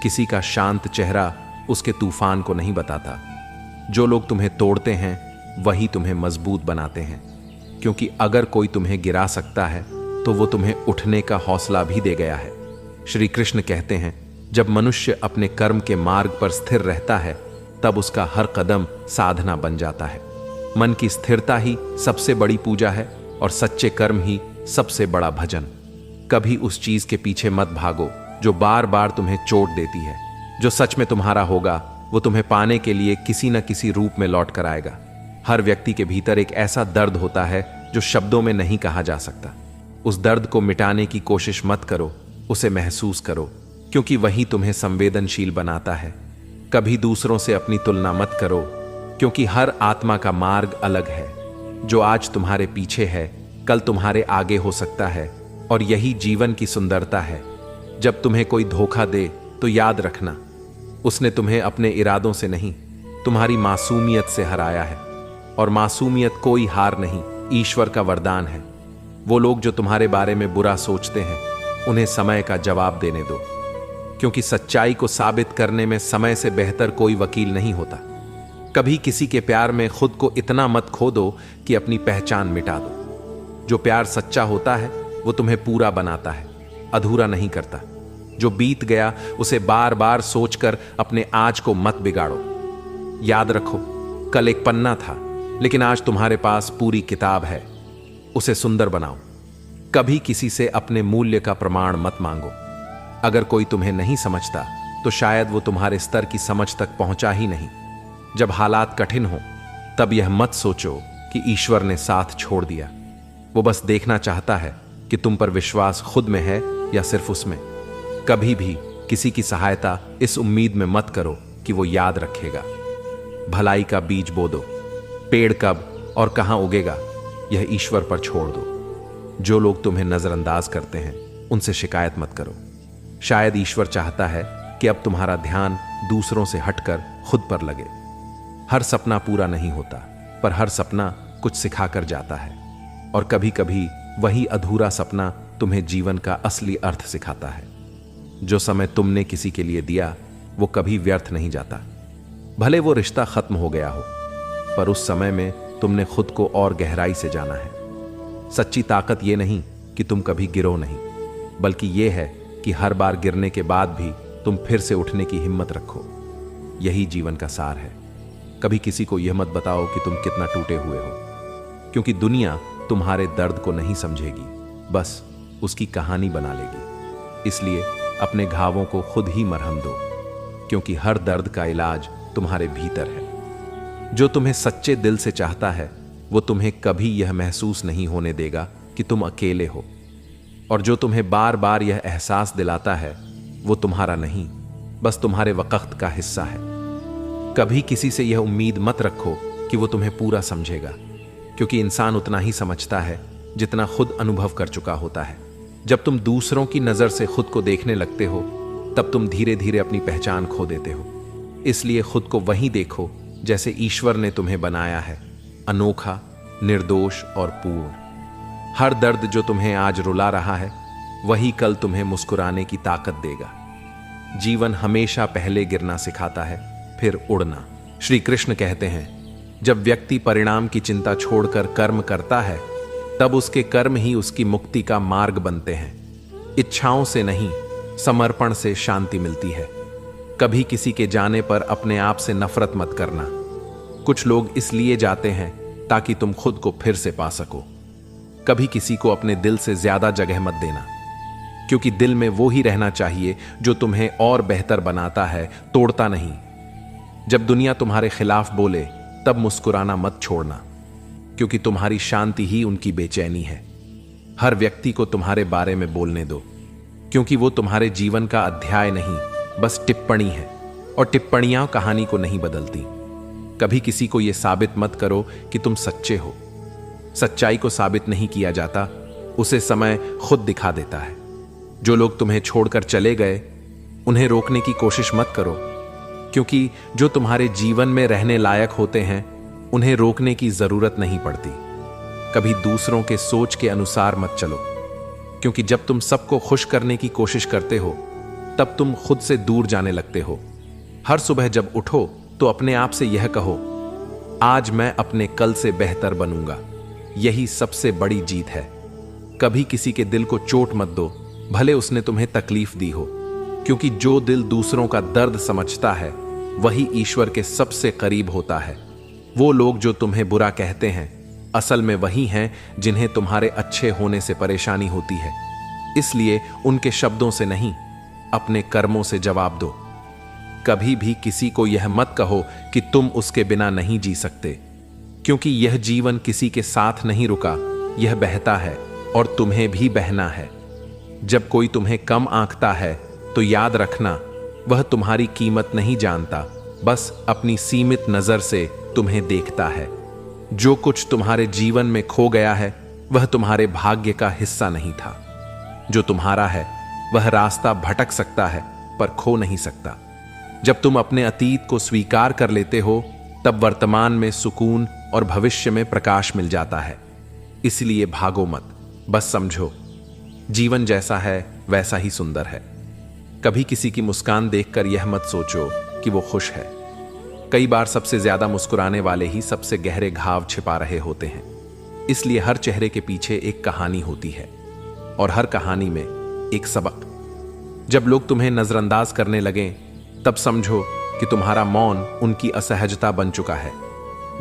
किसी का शांत चेहरा उसके तूफान को नहीं बताता। जो लोग तुम्हें तोड़ते हैं वही तुम्हें मजबूत बनाते हैं, क्योंकि अगर कोई तुम्हें गिरा सकता है तो वो तुम्हें उठने का हौसला भी दे गया है। श्री कृष्ण कहते हैं, जब मनुष्य अपने कर्म के मार्ग पर स्थिर रहता है तब उसका हर कदम साधना बन जाता है। मन की स्थिरता ही सबसे बड़ी पूजा है और सच्चे कर्म ही सबसे बड़ा भजन। कभी उस चीज के पीछे मत भागो जो बार बार तुम्हें चोट देती है। जो सच में तुम्हारा होगा वो तुम्हें पाने के लिए किसी न किसी रूप में लौट कर आएगा। हर व्यक्ति के भीतर एक ऐसा दर्द होता है जो शब्दों में नहीं कहा जा सकता। उस दर्द को मिटाने की कोशिश मत करो, उसे महसूस करो, क्योंकि वही तुम्हें संवेदनशील बनाता है। कभी दूसरों से अपनी तुलना मत करो, क्योंकि हर आत्मा का मार्ग अलग है। जो आज तुम्हारे पीछे है कल तुम्हारे आगे हो सकता है, और यही जीवन की सुंदरता है। जब तुम्हें कोई धोखा दे तो याद रखना, उसने तुम्हें अपने इरादों से नहीं, तुम्हारी मासूमियत से हराया है। और मासूमियत कोई हार नहीं, ईश्वर का वरदान है। वो लोग जो तुम्हारे बारे में बुरा सोचते हैं उन्हें समय का जवाब देने दो, क्योंकि सच्चाई को साबित करने में समय से बेहतर कोई वकील नहीं होता। कभी किसी के प्यार में खुद को इतना मत खो दो कि अपनी पहचान मिटा दो। जो प्यार सच्चा होता है वो तुम्हें पूरा बनाता है, अधूरा नहीं करता। जो बीत गया उसे बार बार सोचकर अपने आज को मत बिगाड़ो। याद रखो, कल एक पन्ना था, लेकिन आज तुम्हारे पास पूरी किताब है। उसे सुंदर बनाओ। कभी किसी से अपने मूल्य का प्रमाण मत मांगो। अगर कोई तुम्हें नहीं समझता तो शायद वो तुम्हारे स्तर की समझ तक पहुंचा ही नहीं। जब हालात कठिन हो तब यह मत सोचो कि ईश्वर ने साथ छोड़ दिया। वो बस देखना चाहता है कि तुम पर विश्वास खुद में है या सिर्फ उसमें। कभी भी किसी की सहायता इस उम्मीद में मत करो कि वो याद रखेगा। भलाई का बीज बो दो, पेड़ कब और कहां उगेगा यह ईश्वर पर छोड़ दो। जो लोग तुम्हें नजरअंदाज करते हैं उनसे शिकायत मत करो। शायद ईश्वर चाहता है कि अब तुम्हारा ध्यान दूसरों से हटकर खुद पर लगे। हर सपना पूरा नहीं होता, पर हर सपना कुछ सिखाकर जाता है। और कभी कभी वही अधूरा सपना तुम्हें जीवन का असली अर्थ सिखाता है। जो समय तुमने किसी के लिए दिया वो कभी व्यर्थ नहीं जाता। भले वो रिश्ता खत्म हो गया हो, पर उस समय में तुमने खुद को और गहराई से जाना है। सच्ची ताकत ये नहीं कि तुम कभी गिरो नहीं, बल्कि ये है कि हर बार गिरने के बाद भी तुम फिर से उठने की हिम्मत रखो। यही जीवन का सार है। कभी किसी को यह मत बताओ कि तुम कितना टूटे हुए हो, क्योंकि दुनिया तुम्हारे दर्द को नहीं समझेगी, बस उसकी कहानी बना लेगी। इसलिए अपने घावों को खुद ही मरहम दो, क्योंकि हर दर्द का इलाज तुम्हारे भीतर है। जो तुम्हें सच्चे दिल से चाहता है वो तुम्हें कभी यह महसूस नहीं होने देगा कि तुम अकेले हो, और जो तुम्हें बार बार यह एहसास दिलाता है वो तुम्हारा नहीं, बस तुम्हारे वक्त का हिस्सा है। कभी किसी से यह उम्मीद मत रखो कि वो तुम्हें पूरा समझेगा, क्योंकि इंसान उतना ही समझता है जितना खुद अनुभव कर चुका होता है। जब तुम दूसरों की नज़र से खुद को देखने लगते हो तब तुम धीरे धीरे अपनी पहचान खो देते हो। इसलिए खुद को वहीं देखो जैसे ईश्वर ने तुम्हें बनाया है, अनोखा, निर्दोष और पूर्ण। हर दर्द जो तुम्हें आज रुला रहा है वही कल तुम्हें मुस्कुराने की ताकत देगा। जीवन हमेशा पहले गिरना सिखाता है, फिर उड़ना। श्री कृष्ण कहते हैं, जब व्यक्ति परिणाम की चिंता छोड़कर कर्म करता है तब उसके कर्म ही उसकी मुक्ति का मार्ग बनते हैं। इच्छाओं से नहीं, समर्पण से शांति मिलती है। कभी किसी के जाने पर अपने आप से नफरत मत करना। कुछ लोग इसलिए जाते हैं ताकि तुम खुद को फिर से पा सको। कभी किसी को अपने दिल से ज्यादा जगह मत देना, क्योंकि दिल में वो ही रहना चाहिए जो तुम्हें और बेहतर बनाता है, तोड़ता नहीं। जब दुनिया तुम्हारे खिलाफ बोले तब मुस्कुराना मत छोड़ना, क्योंकि तुम्हारी शांति ही उनकी बेचैनी है। हर व्यक्ति को तुम्हारे बारे में बोलने दो, क्योंकि वो तुम्हारे जीवन का अध्याय नहीं, बस टिप्पणी है, और टिप्पणियां कहानी को नहीं बदलती। कभी किसी को यह साबित मत करो कि तुम सच्चे हो। सच्चाई को साबित नहीं किया जाता, उसे समय खुद दिखा देता है। जो लोग तुम्हें छोड़कर चले गए उन्हें रोकने की कोशिश मत करो, क्योंकि जो तुम्हारे जीवन में रहने लायक होते हैं उन्हें रोकने की जरूरत नहीं पड़ती। कभी दूसरों के सोच के अनुसार मत चलो, क्योंकि जब तुम सबको खुश करने की कोशिश करते हो तब तुम खुद से दूर जाने लगते हो। हर सुबह जब उठो तो अपने आप से यह कहो, आज मैं अपने कल से बेहतर बनूंगा। यही सबसे बड़ी जीत है। कभी किसी के दिल को चोट मत दो, भले उसने तुम्हें तकलीफ दी हो, क्योंकि जो दिल दूसरों का दर्द समझता है वही ईश्वर के सबसे करीब होता है। वो लोग जो तुम्हें बुरा कहते हैं असल में वही हैं जिन्हें तुम्हारे अच्छे होने से परेशानी होती है। इसलिए उनके शब्दों से नहीं, अपने कर्मों से जवाब दो। कभी भी किसी को यह मत कहो कि तुम उसके बिना नहीं जी सकते, क्योंकि यह जीवन किसी के साथ नहीं रुका, यह बहता है और तुम्हें भी बहना है। जब कोई तुम्हें कम आंकता है तो याद रखना, वह तुम्हारी कीमत नहीं जानता, बस अपनी सीमित नजर से तुम्हें देखता है। जो कुछ तुम्हारे जीवन में खो गया है वह तुम्हारे भाग्य का हिस्सा नहीं था। जो तुम्हारा है वह रास्ता भटक सकता है पर खो नहीं सकता। जब तुम अपने अतीत को स्वीकार कर लेते हो तब वर्तमान में सुकून और भविष्य में प्रकाश मिल जाता है। इसलिए भागो मत, बस समझो जीवन जैसा है वैसा ही सुंदर है। कभी किसी की मुस्कान देखकर यह मत सोचो कि वो खुश है। कई बार सबसे ज्यादा मुस्कुराने वाले ही सबसे गहरे घाव छिपा रहे होते हैं। इसलिए हर चेहरे के पीछे एक कहानी होती है, और हर कहानी में एक सबक। जब लोग तुम्हें नजरअंदाज करने लगें तब समझो कि तुम्हारा मौन उनकी असहजता बन चुका है।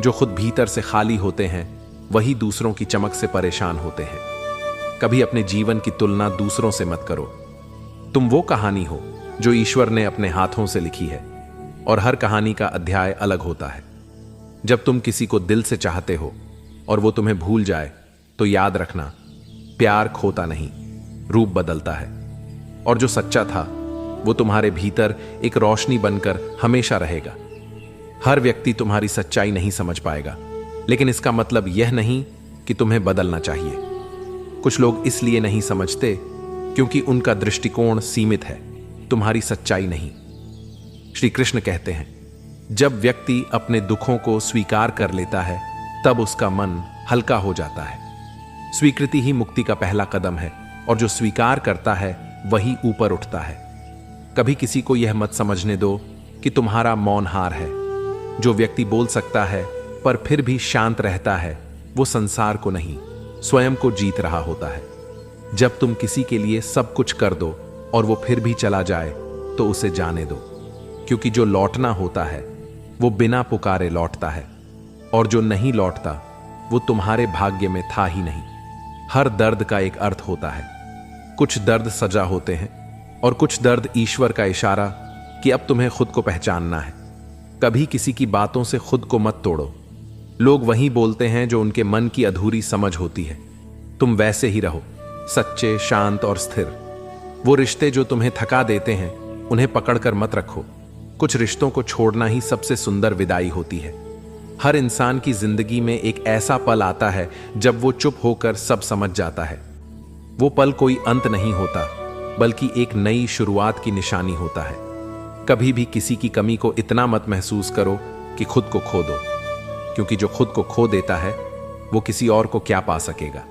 जो खुद भीतर से खाली होते हैं वही दूसरों की चमक से परेशान होते हैं। कभी अपने जीवन की तुलना दूसरों से मत करो। तुम वो कहानी हो जो ईश्वर ने अपने हाथों से लिखी है, और हर कहानी का अध्याय अलग होता है। जब तुम किसी को दिल से चाहते हो और वो तुम्हें भूल जाए तो याद रखना, प्यार खोता नहीं, रूप बदलता है। और जो सच्चा था वो तुम्हारे भीतर एक रोशनी बनकर हमेशा रहेगा। हर व्यक्ति तुम्हारी सच्चाई नहीं समझ पाएगा, लेकिन इसका मतलब यह नहीं कि तुम्हें बदलना चाहिए। कुछ लोग इसलिए नहीं समझते क्योंकि उनका दृष्टिकोण सीमित है, तुम्हारी सच्चाई नहीं। श्री कृष्ण कहते हैं, जब व्यक्ति अपने दुखों को स्वीकार कर लेता है तब उसका मन हल्का हो जाता है। स्वीकृति ही मुक्ति का पहला कदम है, और जो स्वीकार करता है वही ऊपर उठता है। कभी किसी को यह मत समझने दो कि तुम्हारा मौन हार है, जो व्यक्ति बोल सकता है पर फिर भी शांत रहता है, वो संसार को नहीं, स्वयं को जीत रहा होता है। जब तुम किसी के लिए सब कुछ कर दो और वो फिर भी चला जाए, तो उसे जाने दो, क्योंकि जो लौटना होता है वो बिना पुकारे लौटता है, और जो नहीं लौटता वो तुम्हारे भाग्य में था ही नहीं। हर दर्द का एक अर्थ होता है। कुछ दर्द सजा होते हैं और कुछ दर्द ईश्वर का इशारा कि अब तुम्हें खुद को पहचानना है। कभी किसी की बातों से खुद को मत तोड़ो। लोग वही बोलते हैं जो उनके मन की अधूरी समझ होती है। तुम वैसे ही रहो, सच्चे, शांत और स्थिर। वो रिश्ते जो तुम्हें थका देते हैं, उन्हें पकड़कर मत रखो। कुछ रिश्तों को छोड़ना ही सबसे सुंदर विदाई होती है। हर इंसान की जिंदगी में एक ऐसा पल आता है जब वो चुप होकर सब समझ जाता है। वो पल कोई अंत नहीं होता, बल्कि एक नई शुरुआत की निशानी होता है। कभी भी किसी की कमी को इतना मत महसूस करो कि खुद को खो दो, क्योंकि जो खुद को खो देता है वो किसी और को क्या पा सकेगा।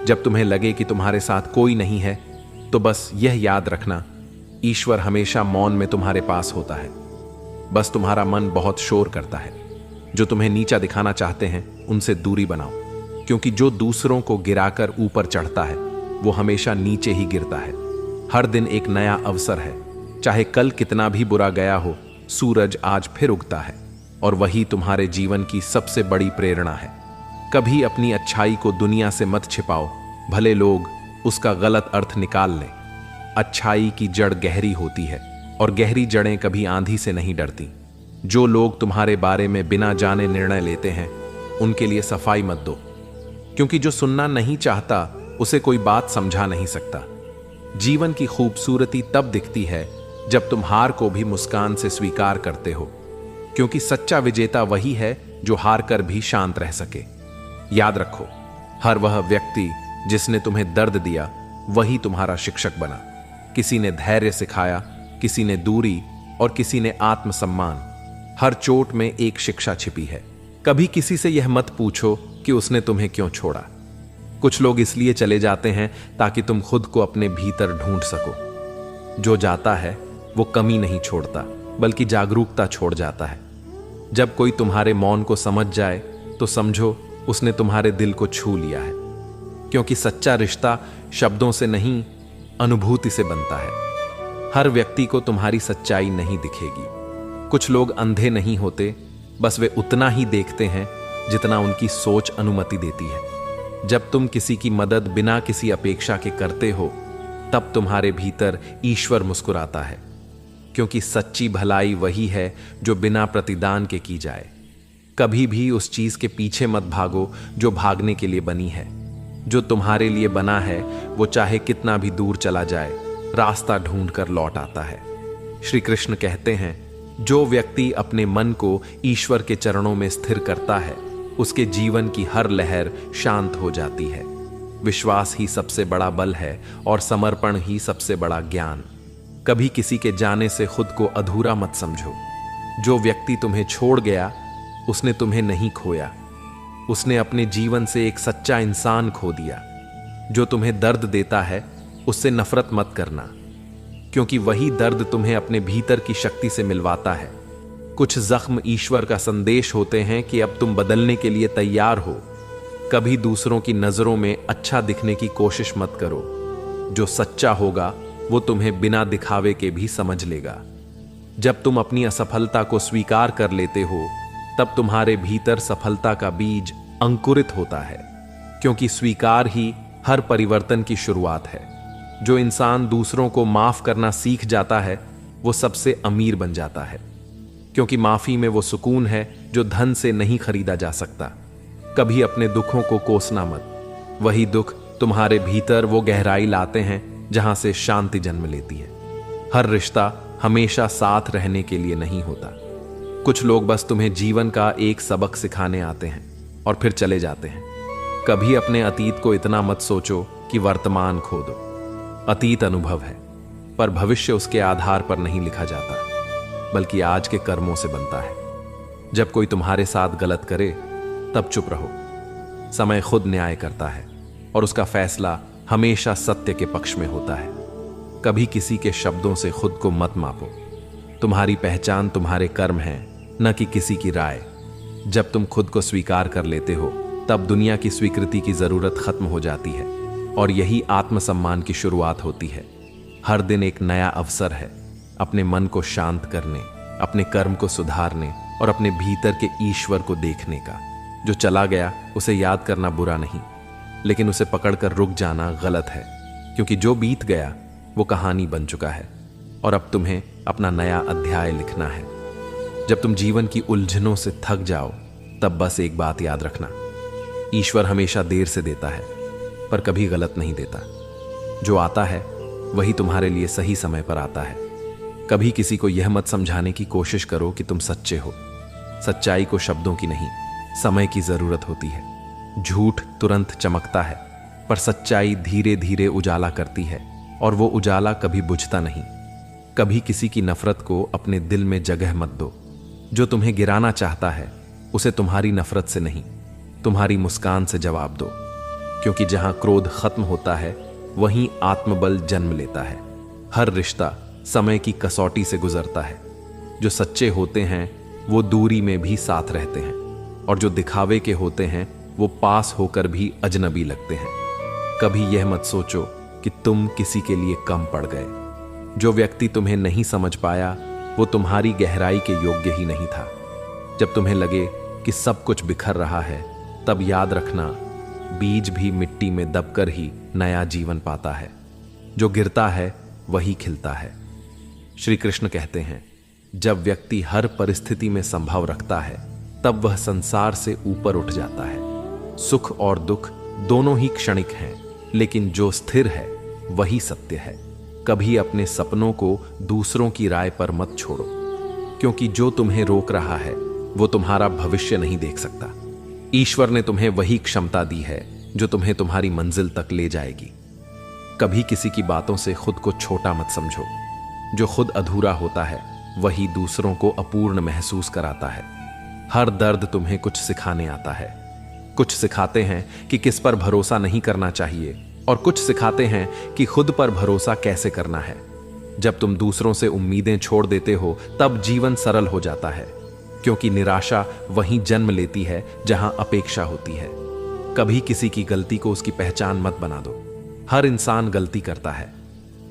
जब तुम्हें लगे कि तुम्हारे साथ कोई नहीं है, तो बस यह याद रखना, ईश्वर हमेशा मौन में तुम्हारे पास होता है। बस तुम्हारा मन बहुत शोर करता है। जो तुम्हें नीचा दिखाना चाहते हैं, उनसे दूरी बनाओ, क्योंकि जो दूसरों को गिराकर ऊपर चढ़ता है वो हमेशा नीचे ही गिरता है। हर दिन एक नया अवसर है। चाहे कल कितना भी बुरा गया हो, सूरज आज फिर उगता है, और वही तुम्हारे जीवन की सबसे बड़ी प्रेरणा है। कभी अपनी अच्छाई को दुनिया से मत छिपाओ, भले लोग उसका गलत अर्थ निकाल लें। अच्छाई की जड़ गहरी होती है, और गहरी जड़ें कभी आंधी से नहीं डरती। जो लोग तुम्हारे बारे में बिना जाने निर्णय लेते हैं, उनके लिए सफाई मत दो, क्योंकि जो सुनना नहीं चाहता उसे कोई बात समझा नहीं सकता। जीवन की खूबसूरती तब दिखती है जब तुम हार को भी मुस्कान से स्वीकार करते हो, क्योंकि सच्चा विजेता वही है जो हार कर भी शांत रह सके। याद रखो, हर वह व्यक्ति जिसने तुम्हें दर्द दिया, वही तुम्हारा शिक्षक बना। किसी ने धैर्य सिखाया, किसी ने दूरी, और किसी ने आत्मसम्मान। हर चोट में एक शिक्षा छिपी है। कभी किसी से यह मत पूछो कि उसने तुम्हें क्यों छोड़ा। कुछ लोग इसलिए चले जाते हैं ताकि तुम खुद को अपने भीतर ढूंढ सको। जो जाता है वो कमी नहीं छोड़ता, बल्कि जागरूकता छोड़ जाता है। जब कोई तुम्हारे मौन को समझ जाए, तो समझो उसने तुम्हारे दिल को छू लिया है, क्योंकि सच्चा रिश्ता शब्दों से नहीं, अनुभूति से बनता है। हर व्यक्ति को तुम्हारी सच्चाई नहीं दिखेगी। कुछ लोग अंधे नहीं होते, बस वे उतना ही देखते हैं जितना उनकी सोच अनुमति देती है। जब तुम किसी की मदद बिना किसी अपेक्षा के करते हो, तब तुम्हारे भीतर ईश्वर मुस्कुराता है, क्योंकि सच्ची भलाई वही है जो बिना प्रतिदान के की जाए। कभी भी उस चीज के पीछे मत भागो जो भागने के लिए बनी है। जो तुम्हारे लिए बना है वो चाहे कितना भी दूर चला जाए, रास्ता ढूंढ कर लौट आता है। श्री कृष्ण कहते हैं, जो व्यक्ति अपने मन को ईश्वर के चरणों में स्थिर करता है, उसके जीवन की हर लहर शांत हो जाती है। विश्वास ही सबसे बड़ा बल है और समर्पण ही सबसे बड़ा ज्ञान। कभी किसी के जाने से खुद को अधूरा मत समझो। जो व्यक्ति तुम्हें छोड़ गया, उसने तुम्हें नहीं खोया, उसने अपने जीवन से एक सच्चा इंसान खो दिया। जो तुम्हें दर्द देता है, उससे नफरत मत करना, क्योंकि वही दर्द तुम्हें अपने भीतर की शक्ति से मिलवाता है। कुछ जख्म ईश्वर का संदेश होते हैं कि अब तुम बदलने के लिए तैयार हो। कभी दूसरों की नजरों में अच्छा दिखने की कोशिश मत करो। जो सच्चा होगा वो तुम्हें बिना दिखावे के भी समझ लेगा। जब तुम अपनी असफलता को स्वीकार कर लेते हो, तब तुम्हारे भीतर सफलता का बीज अंकुरित होता है, क्योंकि स्वीकार ही हर परिवर्तन की शुरुआत है। जो इंसान दूसरों को माफ करना सीख जाता है, वो सबसे अमीर बन जाता है, क्योंकि माफी में वो सुकून है जो धन से नहीं खरीदा जा सकता। कभी अपने दुखों को कोसना मत। वही दुख तुम्हारे भीतर वो गहराई लाते हैं जहां से शांति जन्म लेती है। हर रिश्ता हमेशा साथ रहने के लिए नहीं होता। कुछ लोग बस तुम्हें जीवन का एक सबक सिखाने आते हैं और फिर चले जाते हैं। कभी अपने अतीत को इतना मत सोचो कि वर्तमान खो दो। अतीत अनुभव है, पर भविष्य उसके आधार पर नहीं लिखा जाता, बल्कि आज के कर्मों से बनता है। जब कोई तुम्हारे साथ गलत करे, तब चुप रहो। समय खुद न्याय करता है और उसका फैसला हमेशा सत्य के पक्ष में होता है। कभी किसी के शब्दों से खुद को मत मापो। तुम्हारी पहचान तुम्हारे कर्म हैं, न कि किसी की राय। जब तुम खुद को स्वीकार कर लेते हो तब दुनिया की स्वीकृति की जरूरत खत्म हो जाती है और यही आत्मसम्मान की शुरुआत होती है। हर दिन एक नया अवसर है अपने मन को शांत करने, अपने कर्म को सुधारने और अपने भीतर के ईश्वर को देखने का। जो चला गया उसे याद करना बुरा नहीं, लेकिन उसे पकड़कर रुक जाना गलत है, क्योंकि जो बीत गया वो कहानी बन चुका है और अब तुम्हें अपना नया अध्याय लिखना है। जब तुम जीवन की उलझनों से थक जाओ तब बस एक बात याद रखना, ईश्वर हमेशा देर से देता है पर कभी गलत नहीं देता। जो आता है वही तुम्हारे लिए सही समय पर आता है। कभी किसी को यह मत समझाने की कोशिश करो कि तुम सच्चे हो। सच्चाई को शब्दों की नहीं, समय की जरूरत होती है। झूठ तुरंत चमकता है पर सच्चाई धीरे धीरे उजाला करती है और वो उजाला कभी बुझता नहीं। कभी किसी की नफरत को अपने दिल में जगह मत दो। जो तुम्हें गिराना चाहता है उसे तुम्हारी नफरत से नहीं, तुम्हारी मुस्कान से जवाब दो, क्योंकि जहां क्रोध खत्म होता है वहीं आत्मबल जन्म लेता है। हर रिश्ता समय की कसौटी से गुजरता है। जो सच्चे होते हैं वो दूरी में भी साथ रहते हैं और जो दिखावे के होते हैं वो पास होकर भी अजनबी लगते हैं। कभी यह मत सोचो कि तुम किसी के लिए कम पड़ गए। जो व्यक्ति तुम्हें नहीं समझ पाया वो तुम्हारी गहराई के योग्य ही नहीं था। जब तुम्हें लगे कि सब कुछ बिखर रहा है तब याद रखना, बीज भी मिट्टी में दबकर ही नया जीवन पाता है। जो गिरता है वही खिलता है। श्री कृष्ण कहते हैं, जब व्यक्ति हर परिस्थिति में संभव रखता है तब वह संसार से ऊपर उठ जाता है। सुख और दुख दोनों ही क्षणिक हैं, लेकिन जो स्थिर है वही सत्य है। कभी अपने सपनों को दूसरों की राय पर मत छोड़ो, क्योंकि जो तुम्हें रोक रहा है वो तुम्हारा भविष्य नहीं देख सकता। ईश्वर ने तुम्हें वही क्षमता दी है जो तुम्हें तुम्हारी मंजिल तक ले जाएगी। कभी किसी की बातों से खुद को छोटा मत समझो। जो खुद अधूरा होता है वही दूसरों को अपूर्ण महसूस कराता है। हर दर्द तुम्हें कुछ सिखाने आता है। कुछ सिखाते हैं कि किस पर भरोसा नहीं करना चाहिए और कुछ सिखाते हैं कि खुद पर भरोसा कैसे करना है। जब तुम दूसरों से उम्मीदें छोड़ देते हो तब जीवन सरल हो जाता है, क्योंकि निराशा वहीं जन्म लेती है जहां अपेक्षा होती है। कभी किसी की गलती को उसकी पहचान मत बना दो। हर इंसान गलती करता है,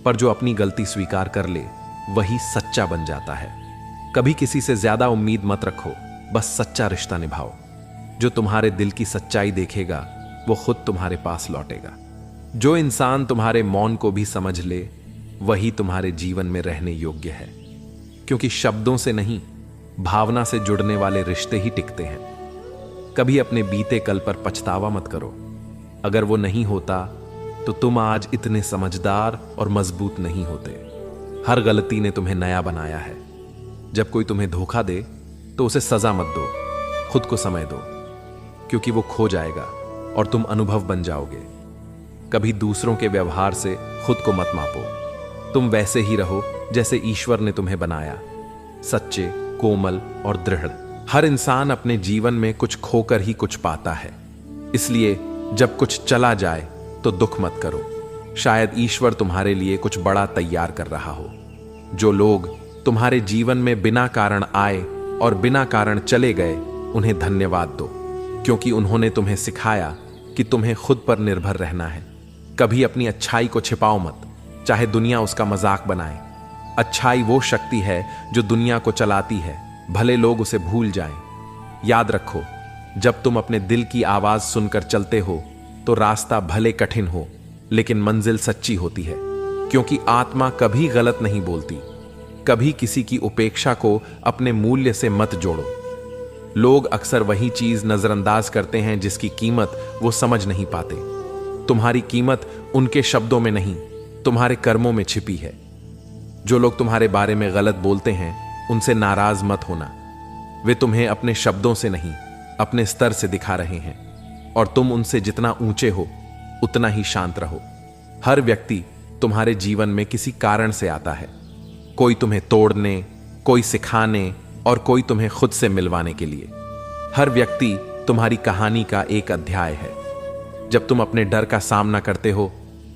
पर जो अपनी गलती स्वीकार कर ले वही सच्चा बन जाता है। कभी किसी से ज्यादा उम्मीद मत रखो, बस सच्चा रिश्ता निभाओ। जो तुम्हारे दिल की सच्चाई देखेगा वो खुद तुम्हारे पास लौटेगा। जो इंसान तुम्हारे मौन को भी समझ ले वही तुम्हारे जीवन में रहने योग्य है, क्योंकि शब्दों से नहीं, भावना से जुड़ने वाले रिश्ते ही टिकते हैं। कभी अपने बीते कल पर पछतावा मत करो। अगर वो नहीं होता तो तुम आज इतने समझदार और मजबूत नहीं होते। हर गलती ने तुम्हें नया बनाया है। जब कोई तुम्हें धोखा दे तो उसे सजा मत दो, खुद को समय दो, क्योंकि वो खो जाएगा और तुम अनुभव बन जाओगे। कभी दूसरों के व्यवहार से खुद को मत मापो। तुम वैसे ही रहो जैसे ईश्वर ने तुम्हें बनाया, सच्चे, कोमल और दृढ़। हर इंसान अपने जीवन में कुछ खोकर ही कुछ पाता है, इसलिए जब कुछ चला जाए तो दुख मत करो। शायद ईश्वर तुम्हारे लिए कुछ बड़ा तैयार कर रहा हो। जो लोग तुम्हारे जीवन में बिना कारण आए और बिना कारण चले गए उन्हें धन्यवाद दो, क्योंकि उन्होंने तुम्हें सिखाया कि तुम्हें खुद पर निर्भर रहना है। कभी अपनी अच्छाई को छिपाओ मत, चाहे दुनिया उसका मजाक बनाए। अच्छाई वो शक्ति है जो दुनिया को चलाती है, भले लोग उसे भूल जाएं। याद रखो, जब तुम अपने दिल की आवाज सुनकर चलते हो तो रास्ता भले कठिन हो लेकिन मंजिल सच्ची होती है, क्योंकि आत्मा कभी गलत नहीं बोलती। कभी किसी की उपेक्षा को अपने मूल्य से मत जोड़ो। लोग अक्सर वही चीज नजरअंदाज करते हैं जिसकी कीमत वो समझ नहीं पाते। तुम्हारी कीमत उनके शब्दों में नहीं, तुम्हारे कर्मों में छिपी है। जो लोग तुम्हारे बारे में गलत बोलते हैं उनसे नाराज मत होना। वे तुम्हें अपने शब्दों से नहीं, अपने स्तर से दिखा रहे हैं, और तुम उनसे जितना ऊंचे हो उतना ही शांत रहो। हर व्यक्ति तुम्हारे जीवन में किसी कारण से आता है, कोई तुम्हें तोड़ने, कोई सिखाने और कोई तुम्हें खुद से मिलवाने के लिए। हर व्यक्ति तुम्हारी कहानी का एक अध्याय है। जब तुम अपने डर का सामना करते हो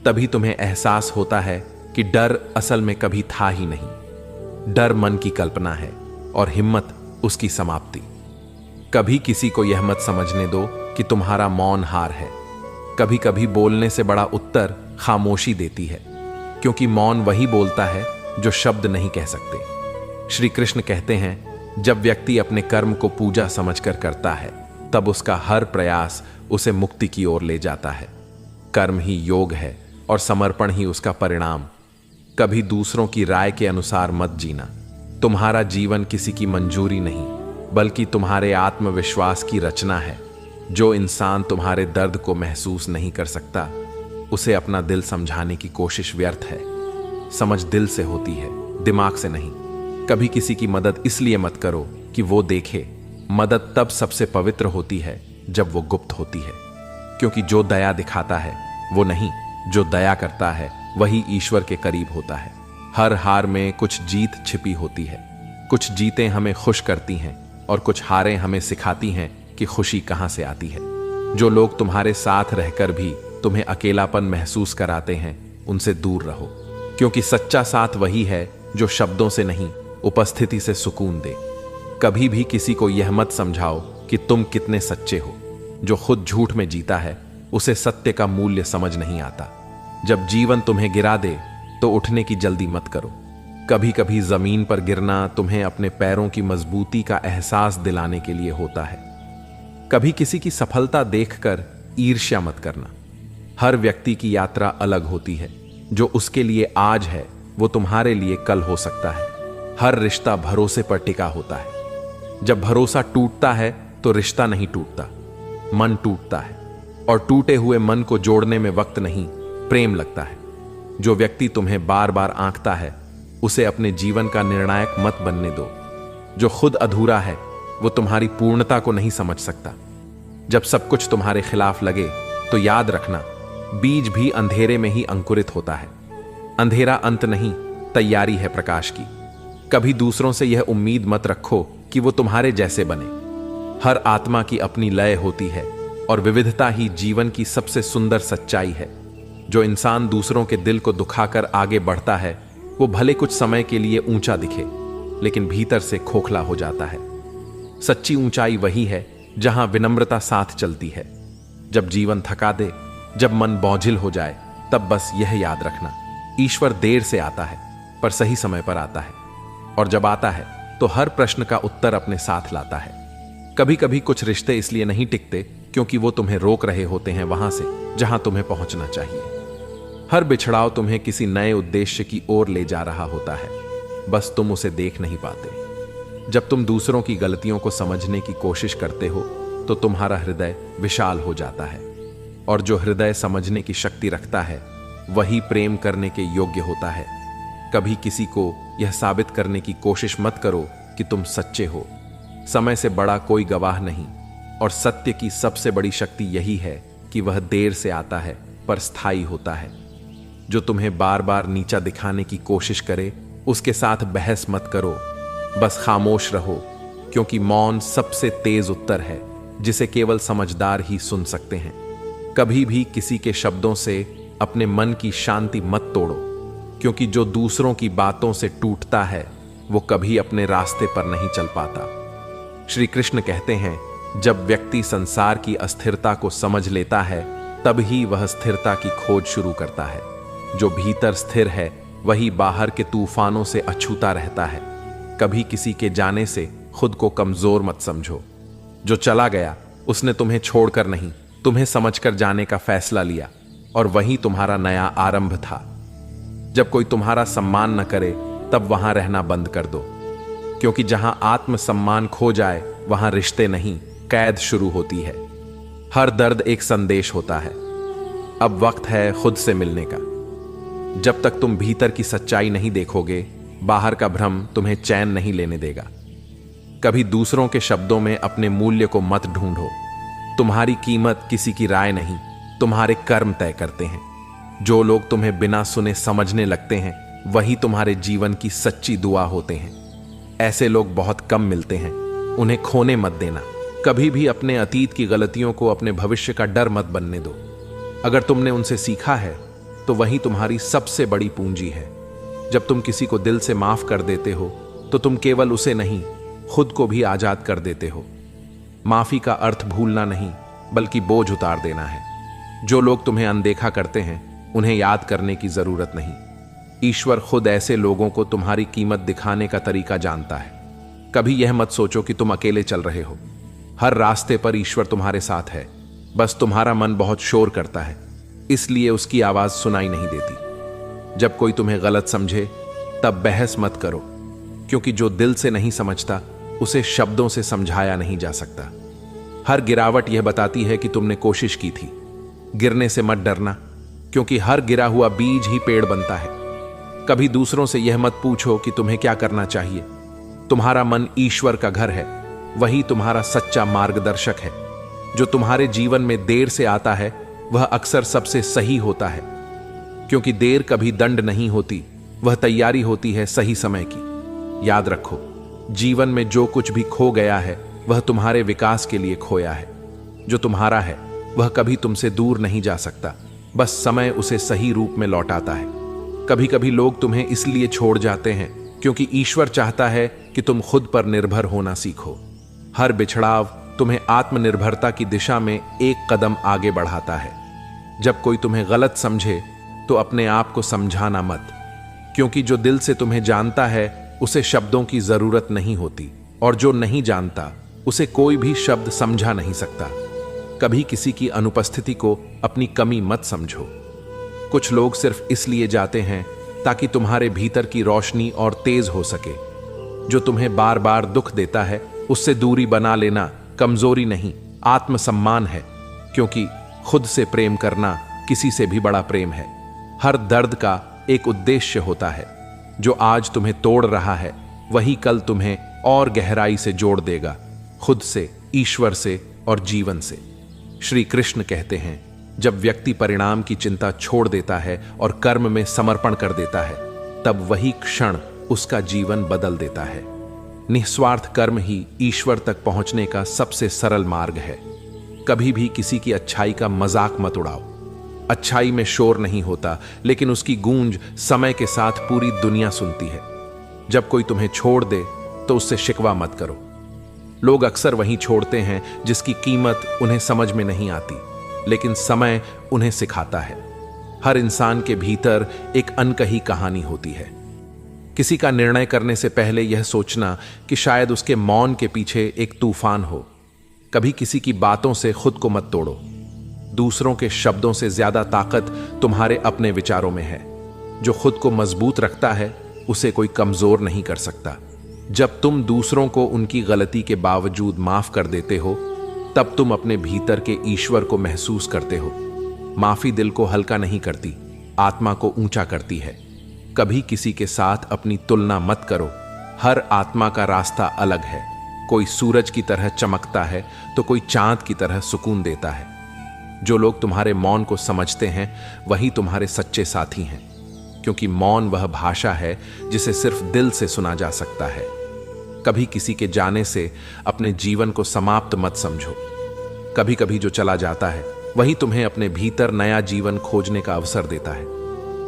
तभी तुम्हें एहसास होता है कि डर असल में कभी था ही नहीं। डर मन की कल्पना है और हिम्मत उसकी समाप्ति। कभी किसी को यह मत समझने दो कि तुम्हारा मौन हार है। कभी कभी बोलने से बड़ा उत्तर खामोशी देती है, क्योंकि मौन वही बोलता है जो शब्द नहीं कह सकते। श्री कृष्ण कहते हैं, जब व्यक्ति अपने कर्म को पूजा समझकर करता है, तब उसका हर प्रयास उसे मुक्ति की ओर ले जाता है। कर्म ही योग है और समर्पण ही उसका परिणाम। कभी दूसरों की राय के अनुसार मत जीना। तुम्हारा जीवन किसी की मंजूरी नहीं, बल्कि तुम्हारे आत्मविश्वास की रचना है। जो इंसान तुम्हारे दर्द को महसूस नहीं कर सकता, उसे अपना दिल समझाने की कोशिश व्यर्थ है। समझ दिल से होती है, दिमाग से नहीं। कभी किसी की मदद इसलिए मत करो कि वो देखे। मदद तब सबसे पवित्र होती है जब वो गुप्त होती है, क्योंकि जो दया दिखाता है वो नहीं, जो दया करता है वही ईश्वर के करीब होता है। हर हार में कुछ जीत छिपी होती है। कुछ जीतें हमें खुश करती हैं और कुछ हारें हमें सिखाती हैं कि खुशी कहां से आती है। जो लोग तुम्हारे साथ रहकर भी तुम्हें अकेलापन महसूस कराते हैं, उनसे दूर रहो, क्योंकि सच्चा साथ वही है जो शब्दों से नहीं, उपस्थिति से सुकून दे। कभी भी किसी को यह मत समझाओ कि तुम कितने सच्चे हो। जो खुद झूठ में जीता है, उसे सत्य का मूल्य समझ नहीं आता। जब जीवन तुम्हें गिरा दे तो उठने की जल्दी मत करो। कभी कभी जमीन पर गिरना तुम्हें अपने पैरों की मजबूती का एहसास दिलाने के लिए होता है। कभी किसी की सफलता देखकर ईर्ष्या मत करना। हर व्यक्ति की यात्रा अलग होती है। जो उसके लिए आज है, वो तुम्हारे लिए कल हो सकता है। हर रिश्ता भरोसे पर टिका होता है। जब भरोसा टूटता है तो रिश्ता नहीं टूटता, मन टूटता है। और टूटे हुए मन को जोड़ने में वक्त नहीं, प्रेम लगता है। जो व्यक्ति तुम्हें बार बार आंकता है, उसे अपने जीवन का निर्णायक मत बनने दो। जो खुद अधूरा है, वो तुम्हारी पूर्णता को नहीं समझ सकता। जब सब कुछ तुम्हारे खिलाफ लगे तो याद रखना, बीज भी अंधेरे में ही अंकुरित होता है। अंधेरा अंत नहीं, तैयारी है प्रकाश की। कभी दूसरों से यह उम्मीद मत रखो कि वो तुम्हारे जैसे बने। हर आत्मा की अपनी लय होती है और विविधता ही जीवन की सबसे सुंदर सच्चाई है। जो इंसान दूसरों के दिल को दुखाकर आगे बढ़ता है, वो भले कुछ समय के लिए ऊंचा दिखे, लेकिन भीतर से खोखला हो जाता है। सच्ची ऊंचाई वही है जहां विनम्रता साथ चलती है। जब जीवन थका दे, जब मन बोझिल हो जाए, तब बस यह याद रखना, ईश्वर देर से आता है पर सही समय पर आता है। और जब आता है तो हर प्रश्न का उत्तर अपने साथ लाता है। कभी कभी कुछ रिश्ते इसलिए नहीं टिकते क्योंकि वो तुम्हें रोक रहे होते हैं वहां से जहां तुम्हें पहुंचना चाहिए। हर बिछड़ाव तुम्हें किसी नए उद्देश्य की ओर ले जा रहा होता है, बस तुम उसे देख नहीं पाते। जब तुम दूसरों की गलतियों को समझने की कोशिश करते हो तो तुम्हारा हृदय विशाल हो जाता है। और जो हृदय समझने की शक्ति रखता है, वही प्रेम करने के योग्य होता है। कभी किसी को यह साबित करने की कोशिश मत करो कि तुम सच्चे हो। समय से बड़ा कोई गवाह नहीं, और सत्य की सबसे बड़ी शक्ति यही है कि वह देर से आता है पर स्थायी होता है। जो तुम्हें बार बार नीचा दिखाने की कोशिश करे, उसके साथ बहस मत करो, बस खामोश रहो, क्योंकि मौन सबसे तेज उत्तर है जिसे केवल समझदार ही सुन सकते हैं। कभी भी किसी के शब्दों से अपने मन की शांति मत तोड़ो, क्योंकि जो दूसरों की बातों से टूटता है, वो कभी अपने रास्ते पर नहीं चल पाता। श्री कृष्ण कहते हैं, जब व्यक्ति संसार की अस्थिरता को समझ लेता है, तब ही वह स्थिरता की खोज शुरू करता है। जो भीतर स्थिर है, वही बाहर के तूफानों से अछूता रहता है। कभी किसी के जाने से खुद को कमजोर मत समझो। जो चला गया, उसने तुम्हें छोड़कर नहीं, तुम्हें समझकर जाने का फैसला लिया, और वही तुम्हारा नया आरंभ था। जब कोई तुम्हारा सम्मान न करे, तब वहां रहना बंद कर दो, क्योंकि जहां आत्मसम्मान खो जाए, वहां रिश्ते नहीं, कैद शुरू होती है। हर दर्द एक संदेश होता है। अब वक्त है खुद से मिलने का। जब तक तुम भीतर की सच्चाई नहीं देखोगे, बाहर का भ्रम तुम्हें चैन नहीं लेने देगा। कभी दूसरों के शब्दों में अपने मूल्य को मत ढूंढो। तुम्हारी कीमत किसी की राय नहीं, तुम्हारे कर्म तय करते हैं। जो लोग तुम्हें बिना सुने समझने लगते हैं, वही तुम्हारे जीवन की सच्ची दुआ होते हैं। ऐसे लोग बहुत कम मिलते हैं, उन्हें खोने मत देना। कभी भी अपने अतीत की गलतियों को अपने भविष्य का डर मत बनने दो। अगर तुमने उनसे सीखा है, तो वही तुम्हारी सबसे बड़ी पूंजी है। जब तुम किसी को दिल से माफ कर देते हो, तो तुम केवल उसे नहीं, खुद को भी आजाद कर देते हो। माफी का अर्थ भूलना नहीं, बल्कि बोझ उतार देना है। जो लोग तुम्हें अनदेखा करते हैं, उन्हें याद करने की जरूरत नहीं। ईश्वर खुद ऐसे लोगों को तुम्हारी कीमत दिखाने का तरीका जानता है। कभी यह मत सोचो कि तुम अकेले चल रहे हो। हर रास्ते पर ईश्वर तुम्हारे साथ है, बस तुम्हारा मन बहुत शोर करता है, इसलिए उसकी आवाज सुनाई नहीं देती। जब कोई तुम्हें गलत समझे तब बहस मत करो, क्योंकि जो दिल से नहीं समझता उसे शब्दों से समझाया नहीं जा सकता। हर गिरावट यह बताती है कि तुमने कोशिश की थी। गिरने से मत डरना, क्योंकि हर गिरा हुआ बीज ही पेड़ बनता है। कभी दूसरों से यह मत पूछो कि तुम्हें क्या करना चाहिए। तुम्हारा मन ईश्वर का घर है, वही तुम्हारा सच्चा मार्गदर्शक है। जो तुम्हारे जीवन में देर से आता है वह अक्सर सबसे सही होता है, क्योंकि देर कभी दंड नहीं होती, वह तैयारी होती है सही समय की। याद रखो, जीवन में जो कुछ भी खो गया है वह तुम्हारे विकास के लिए खोया है। जो तुम्हारा है वह कभी तुमसे दूर नहीं जा सकता, बस समय उसे सही रूप में लौटाता है। कभी कभी लोग तुम्हें इसलिए छोड़ जाते हैं क्योंकि ईश्वर चाहता है कि तुम खुद पर निर्भर होना सीखो। हर बिछड़ाव तुम्हें आत्मनिर्भरता की दिशा में एक कदम आगे बढ़ाता है। जब कोई तुम्हें गलत समझे तो अपने आप को समझाना मत, क्योंकि जो दिल से तुम्हें जानता है उसे शब्दों की जरूरत नहीं होती, और जो नहीं जानता उसे कोई भी शब्द समझा नहीं सकता। कभी किसी की अनुपस्थिति को अपनी कमी मत समझो। कुछ लोग सिर्फ इसलिए जाते हैं ताकि तुम्हारे भीतर की रोशनी और तेज हो सके। जो तुम्हें बार बार दुख देता है उससे दूरी बना लेना कमजोरी नहीं, आत्मसम्मान है, क्योंकि खुद से प्रेम करना किसी से भी बड़ा प्रेम है। हर दर्द का एक उद्देश्य होता है। जो आज तुम्हें तोड़ रहा है वही कल तुम्हें और गहराई से जोड़ देगा, खुद से, ईश्वर से और जीवन से। श्री कृष्ण कहते हैं, जब व्यक्ति परिणाम की चिंता छोड़ देता है और कर्म में समर्पण कर देता है, तब वही क्षण उसका जीवन बदल देता है। निस्वार्थ कर्म ही ईश्वर तक पहुंचने का सबसे सरल मार्ग है। कभी भी किसी की अच्छाई का मजाक मत उड़ाओ। अच्छाई में शोर नहीं होता, लेकिन उसकी गूंज समय के साथ पूरी दुनिया सुनती है। जब कोई तुम्हें छोड़ दे तो उससे शिकवा मत करो। लोग अक्सर वहीं छोड़ते हैं जिसकी कीमत उन्हें समझ में नहीं आती, लेकिन समय उन्हें सिखाता है। हर इंसान के भीतर एक अनकही कहानी होती है। किसी का निर्णय करने से पहले यह सोचना कि शायद उसके मौन के पीछे एक तूफान हो। कभी किसी की बातों से खुद को मत तोड़ो। दूसरों के शब्दों से ज्यादा ताकत तुम्हारे अपने विचारों में है। जो खुद को मजबूत रखता है उसे कोई कमजोर नहीं कर सकता। जब तुम दूसरों को उनकी गलती के बावजूद माफ कर देते हो, तब तुम अपने भीतर के ईश्वर को महसूस करते हो। माफी दिल को हल्का नहीं करती, आत्मा को ऊंचा करती है। कभी किसी के साथ अपनी तुलना मत करो। हर आत्मा का रास्ता अलग है। कोई सूरज की तरह चमकता है तो कोई चांद की तरह सुकून देता है। जो लोग तुम्हारे मौन को समझते हैं वही तुम्हारे सच्चे साथी हैं, क्योंकि मौन वह भाषा है जिसे सिर्फ दिल से सुना जा सकता है। कभी किसी के जाने से अपने जीवन को समाप्त मत समझो। कभी कभी जो चला जाता है वही तुम्हें अपने भीतर नया जीवन खोजने का अवसर देता है।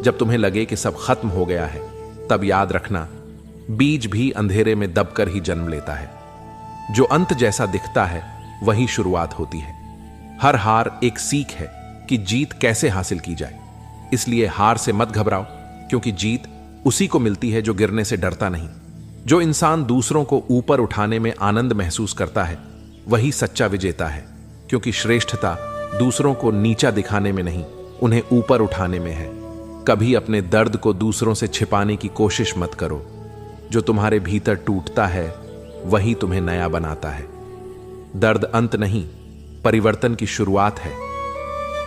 जब तुम्हें लगे कि सब खत्म हो गया है, तब याद रखना, बीज भी अंधेरे में दबकर ही जन्म लेता है। जो अंत जैसा दिखता है वही शुरुआत होती है। हर हार एक सीख है कि जीत कैसे हासिल की जाए। इसलिए हार से मत घबराओ, क्योंकि जीत उसी को मिलती है जो गिरने से डरता नहीं। जो इंसान दूसरों को ऊपर उठाने में आनंद महसूस करता है वही सच्चा विजेता है, क्योंकि श्रेष्ठता दूसरों को नीचा दिखाने में नहीं, उन्हें ऊपर उठाने में है। कभी अपने दर्द को दूसरों से छिपाने की कोशिश मत करो। जो तुम्हारे भीतर टूटता है वही तुम्हें नया बनाता है। दर्द अंत नहीं, परिवर्तन की शुरुआत है।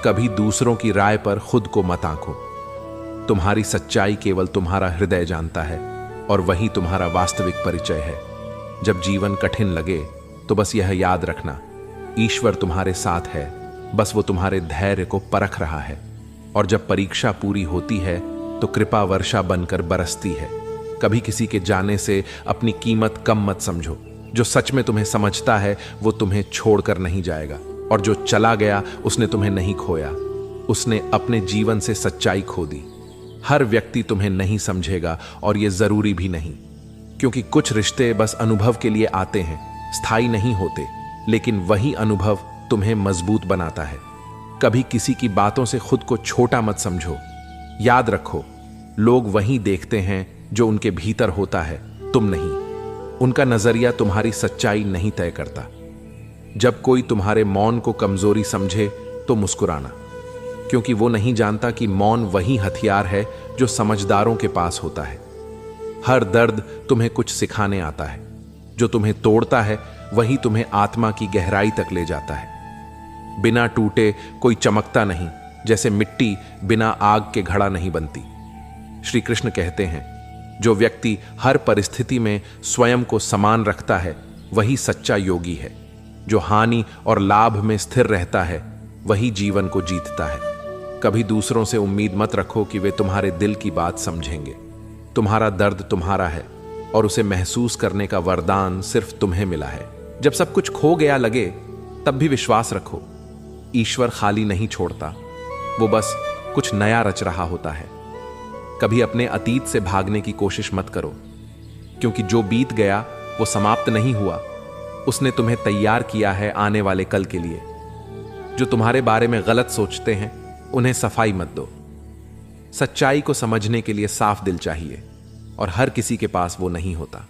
कभी दूसरों की राय पर खुद को मत आंको। तुम्हारी सच्चाई केवल तुम्हारा हृदय जानता है, और वही तुम्हारा वास्तविक परिचय है। जब जीवन कठिन लगे तो बस यह याद रखना, ईश्वर तुम्हारे साथ है, बस वो तुम्हारे धैर्य को परख रहा है। और जब परीक्षा पूरी होती है तो कृपा वर्षा बनकर बरसती है। कभी किसी के जाने से अपनी कीमत कम मत समझो। जो सच में तुम्हें समझता है वो तुम्हें छोड़कर नहीं जाएगा, और जो चला गया उसने तुम्हें नहीं खोया, उसने अपने जीवन से सच्चाई खो दी। हर व्यक्ति तुम्हें नहीं समझेगा और ये जरूरी भी नहीं। क्योंकि कुछ रिश्ते बस अनुभव के लिए आते हैं, स्थायी नहीं होते, लेकिन वही अनुभव तुम्हें मजबूत बनाता है। कभी किसी की बातों से खुद को छोटा मत समझो। याद रखो, लोग वही देखते हैं जो उनके भीतर होता है, तुम नहीं। उनका नजरिया तुम्हारी सच्चाई नहीं तय करता। जब कोई तुम्हारे मौन को कमजोरी समझे तो मुस्कुराना, क्योंकि वो नहीं जानता कि मौन वही हथियार है जो समझदारों के पास होता है। हर दर्द तुम्हें कुछ सिखाने आता है। जो तुम्हें तोड़ता है वही तुम्हें आत्मा की गहराई तक ले जाता है। बिना टूटे कोई चमकता नहीं, जैसे मिट्टी बिना आग के घड़ा नहीं बनती। श्री कृष्ण कहते हैं, जो व्यक्ति हर परिस्थिति में स्वयं को समान रखता है वही सच्चा योगी है। जो हानि और लाभ में स्थिर रहता है वही जीवन को जीतता है। कभी दूसरों से उम्मीद मत रखो कि वे तुम्हारे दिल की बात समझेंगे। तुम्हारा दर्द तुम्हारा है और उसे महसूस करने का वरदान सिर्फ तुम्हें मिला है। जब सब कुछ खो गया लगे तब भी विश्वास रखो, ईश्वर खाली नहीं छोड़ता, वो बस कुछ नया रच रहा होता है। कभी अपने अतीत से भागने की कोशिश मत करो, क्योंकि जो बीत गया वो समाप्त नहीं हुआ। उसने तुम्हें तैयार किया है आने वाले कल के लिए। जो तुम्हारे बारे में गलत सोचते हैं उन्हें सफाई मत दो। सच्चाई को समझने के लिए साफ दिल चाहिए और हर किसी के पास वो नहीं होता।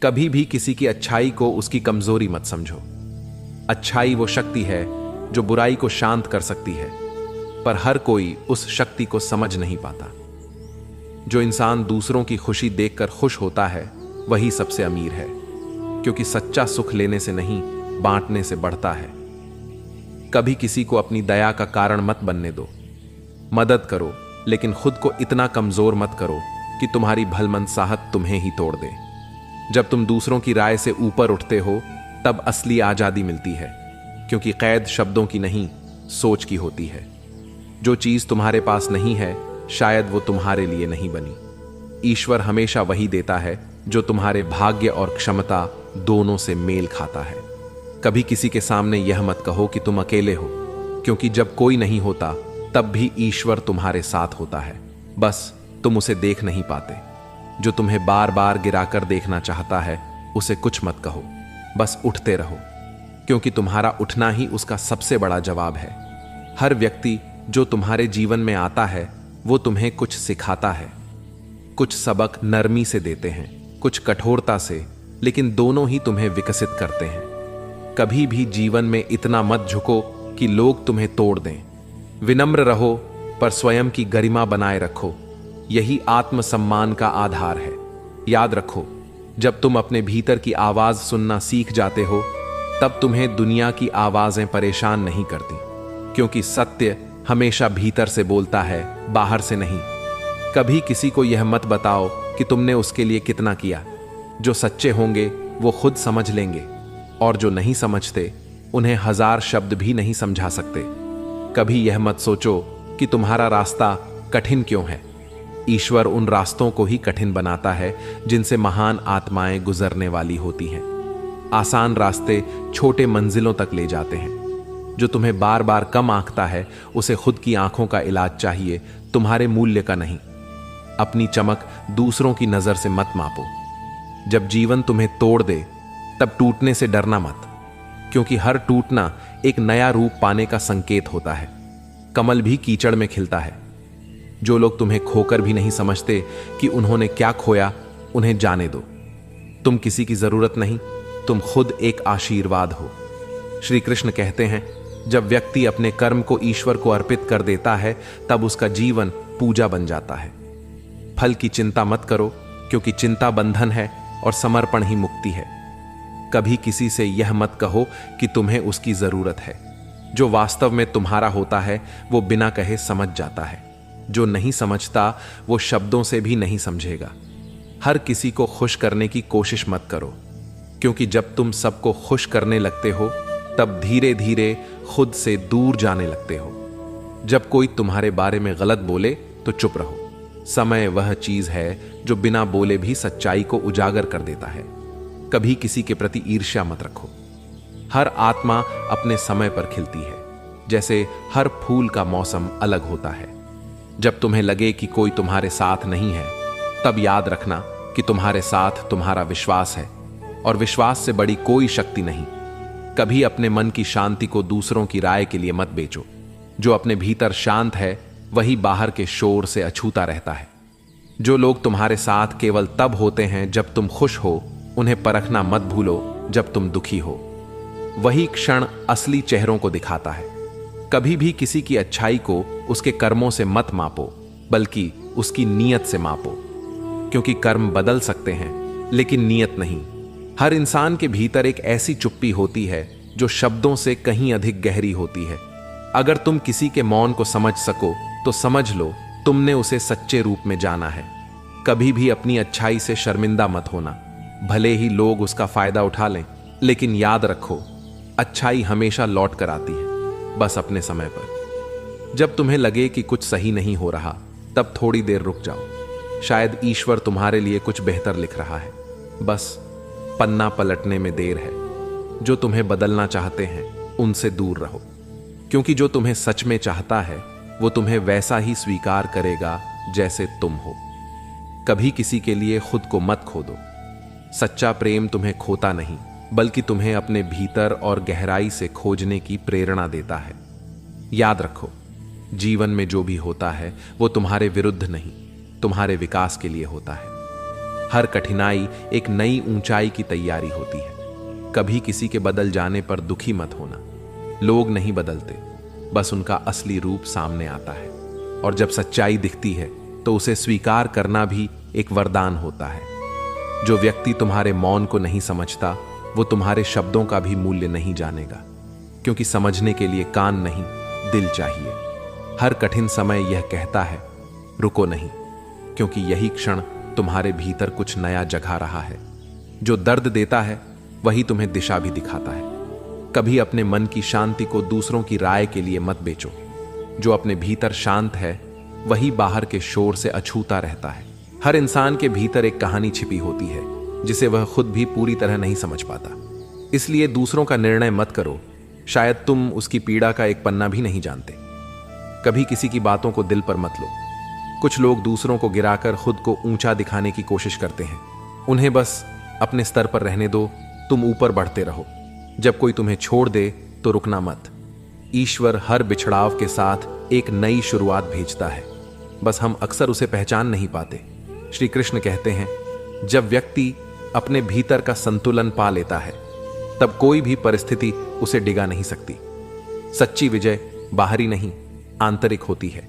कभी भी किसी की अच्छाई को उसकी कमजोरी मत समझो। अच्छाई वो शक्ति है जो बुराई को शांत कर सकती है, पर हर कोई उस शक्ति को समझ नहीं पाता। जो इंसान दूसरों की खुशी देखकर खुश होता है वही सबसे अमीर है, क्योंकि सच्चा सुख लेने से नहीं, बांटने से बढ़ता है। कभी किसी को अपनी दया का कारण मत बनने दो। मदद करो, लेकिन खुद को इतना कमजोर मत करो कि तुम्हारी भलमनसाहत तुम्हें ही तोड़ दे। जब तुम दूसरों की राय से ऊपर उठते हो तब असली आजादी मिलती है, क्योंकि कैद शब्दों की नहीं, सोच की होती है। जो चीज तुम्हारे पास नहीं है शायद वो तुम्हारे लिए नहीं बनी। ईश्वर हमेशा वही देता है जो तुम्हारे भाग्य और क्षमता दोनों से मेल खाता है। कभी किसी के सामने यह मत कहो कि तुम अकेले हो, क्योंकि जब कोई नहीं होता तब भी ईश्वर तुम्हारे साथ होता है, बस तुम उसे देख नहीं पाते। जो तुम्हें बार बार गिराकर देखना चाहता है उसे कुछ मत कहो, बस उठते रहो, क्योंकि तुम्हारा उठना ही उसका सबसे बड़ा जवाब है। हर व्यक्ति जो तुम्हारे जीवन में आता है वो तुम्हें कुछ सिखाता है। कुछ सबक नरमी से देते हैं, कुछ कठोरता से, लेकिन दोनों ही तुम्हें विकसित करते हैं। कभी भी जीवन में इतना मत झुको कि लोग तुम्हें तोड़ दें। विनम्र रहो पर स्वयं की गरिमा बनाए रखो, यही आत्मसम्मान का आधार है। याद रखो, जब तुम अपने भीतर की आवाज सुनना सीख जाते हो तब तुम्हें दुनिया की आवाजें परेशान नहीं करती, क्योंकि सत्य हमेशा भीतर से बोलता है, बाहर से नहीं। कभी किसी को यह मत बताओ कि तुमने उसके लिए कितना किया। जो सच्चे होंगे वो खुद समझ लेंगे, और जो नहीं समझते उन्हें 1000 शब्द भी नहीं समझा सकते। कभी यह मत सोचो कि तुम्हारा रास्ता कठिन क्यों है। ईश्वर उन रास्तों को ही कठिन बनाता है जिनसे महान आत्माएं गुजरने वाली होती हैं। आसान रास्ते छोटे मंजिलों तक ले जाते हैं। जो तुम्हें बार बार कम आंकता है उसे खुद की आंखों का इलाज चाहिए, तुम्हारे मूल्य का नहीं। अपनी चमक दूसरों की नजर से मत मापो। जब जीवन तुम्हें तोड़ दे तब टूटने से डरना मत, क्योंकि हर टूटना एक नया रूप पाने का संकेत होता है। कमल भी कीचड़ में खिलता है। जो लोग तुम्हें खोकर भी नहीं समझते कि उन्होंने क्या खोया, उन्हें जाने दो। तुम किसी की जरूरत नहीं, तुम खुद एक आशीर्वाद हो। श्री कृष्ण कहते हैं, जब व्यक्ति अपने कर्म को ईश्वर को अर्पित कर देता है तब उसका जीवन पूजा बन जाता है। फल की चिंता मत करो, क्योंकि चिंता बंधन है और समर्पण ही मुक्ति है। कभी किसी से यह मत कहो कि तुम्हें उसकी जरूरत है। जो वास्तव में तुम्हारा होता है वो बिना कहे समझ जाता है। जो नहीं समझता वो शब्दों से भी नहीं समझेगा। हर किसी को खुश करने की कोशिश मत करो, क्योंकि जब तुम सबको खुश करने लगते हो तब धीरे धीरे खुद से दूर जाने लगते हो। जब कोई तुम्हारे बारे में गलत बोले तो चुप रहो। समय वह चीज है जो बिना बोले भी सच्चाई को उजागर कर देता है। कभी किसी के प्रति ईर्ष्या मत रखो। हर आत्मा अपने समय पर खिलती है, जैसे हर फूल का मौसम अलग होता है। जब तुम्हें लगे कि कोई तुम्हारे साथ नहीं है तब याद रखना कि तुम्हारे साथ तुम्हारा विश्वास है और विश्वास से बड़ी कोई शक्ति नहीं। कभी अपने मन की शांति को दूसरों की राय के लिए मत बेचो। जो अपने भीतर शांत है वही बाहर के शोर से अछूता रहता है। जो लोग तुम्हारे साथ केवल तब होते हैं जब तुम खुश हो, उन्हें परखना मत भूलो जब तुम दुखी हो। वही क्षण असली चेहरों को दिखाता है। कभी भी किसी की अच्छाई को उसके कर्मों से मत मापो, बल्कि उसकी नीयत से मापो, क्योंकि कर्म बदल सकते हैं लेकिन नीयत नहीं। हर इंसान के भीतर एक ऐसी चुप्पी होती है जो शब्दों से कहीं अधिक गहरी होती है। अगर तुम किसी के मौन को समझ सको तो समझ लो तुमने उसे सच्चे रूप में जाना है। कभी भी अपनी अच्छाई से शर्मिंदा मत होना, भले ही लोग उसका फायदा उठा लें, लेकिन याद रखो अच्छाई हमेशा लौट कर आती है, बस अपने समय पर। जब तुम्हें लगे कि कुछ सही नहीं हो रहा, तब थोड़ी देर रुक जाओ। शायद ईश्वर तुम्हारे लिए कुछ बेहतर लिख रहा है। बस पन्ना पलटने में देर है। जो तुम्हें बदलना चाहते हैं उनसे दूर रहो, क्योंकि जो तुम्हें सच में चाहता है वो तुम्हें वैसा ही स्वीकार करेगा जैसे तुम हो। कभी किसी के लिए खुद को मत खो दो। सच्चा प्रेम तुम्हें खोता नहीं, बल्कि तुम्हें अपने भीतर और गहराई से खोजने की प्रेरणा देता है। याद रखो, जीवन में जो भी होता है वो तुम्हारे विरुद्ध नहीं, तुम्हारे विकास के लिए होता है। हर कठिनाई एक नई ऊंचाई की तैयारी होती है। कभी किसी के बदल जाने पर दुखी मत होना। लोग नहीं बदलते, बस उनका असली रूप सामने आता है। और जब सच्चाई दिखती है तो उसे स्वीकार करना भी एक वरदान होता है। जो व्यक्ति तुम्हारे मौन को नहीं समझता, वो तुम्हारे शब्दों का भी मूल्य नहीं जानेगा, क्योंकि समझने के लिए कान नहीं, दिल चाहिए। हर कठिन समय यह कहता है, रुको नहीं, क्योंकि यही क्षण तुम्हारे भीतर कुछ नया जगा रहा है। जो दर्द देता है वही तुम्हें दिशा भी दिखाता है। कभी अपने मन की शांति को दूसरों की राय के लिए मत बेचो। जो अपने भीतर शांत है वही बाहर के शोर से अछूता रहता है। हर इंसान के भीतर एक कहानी छिपी होती है जिसे वह खुद भी पूरी तरह नहीं समझ पाता। इसलिए दूसरों का निर्णय मत करो, शायद तुम उसकी पीड़ा का एक पन्ना भी नहीं जानते। कभी किसी की बातों को दिल पर मत लो। कुछ लोग दूसरों को गिराकर खुद को ऊंचा दिखाने की कोशिश करते हैं। उन्हें बस अपने स्तर पर रहने दो, तुम ऊपर बढ़ते रहो। जब कोई तुम्हें छोड़ दे तो रुकना मत। ईश्वर हर बिछड़ाव के साथ एक नई शुरुआत भेजता है, बस हम अक्सर उसे पहचान नहीं पाते। श्री कृष्ण कहते हैं, जब व्यक्ति अपने भीतर का संतुलन पा लेता है तब कोई भी परिस्थिति उसे डिगा नहीं सकती। सच्ची विजय बाहरी नहीं, आंतरिक होती है।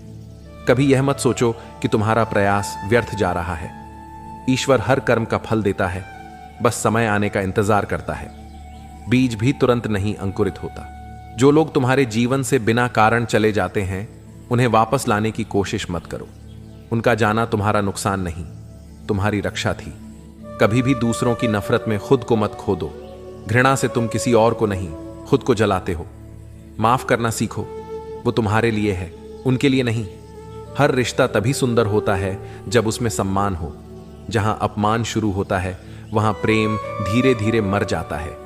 कभी यह मत सोचो कि तुम्हारा प्रयास व्यर्थ जा रहा है। ईश्वर हर कर्म का फल देता है, बस समय आने का इंतजार करता है। बीज भी तुरंत नहीं अंकुरित होता। जो लोग तुम्हारे जीवन से बिना कारण चले जाते हैं, उन्हें वापस लाने की कोशिश मत करो। उनका जाना तुम्हारा नुकसान नहीं, तुम्हारी रक्षा थी। कभी भी दूसरों की नफरत में खुद को मत खो दो। घृणा से तुम किसी और को नहीं, खुद को जलाते हो। माफ करना सीखो, वो तुम्हारे लिए है, उनके लिए नहीं। हर रिश्ता तभी सुंदर होता है जब उसमें सम्मान हो। जहां अपमान शुरू होता है वहां प्रेम धीरे धीरे मर जाता है।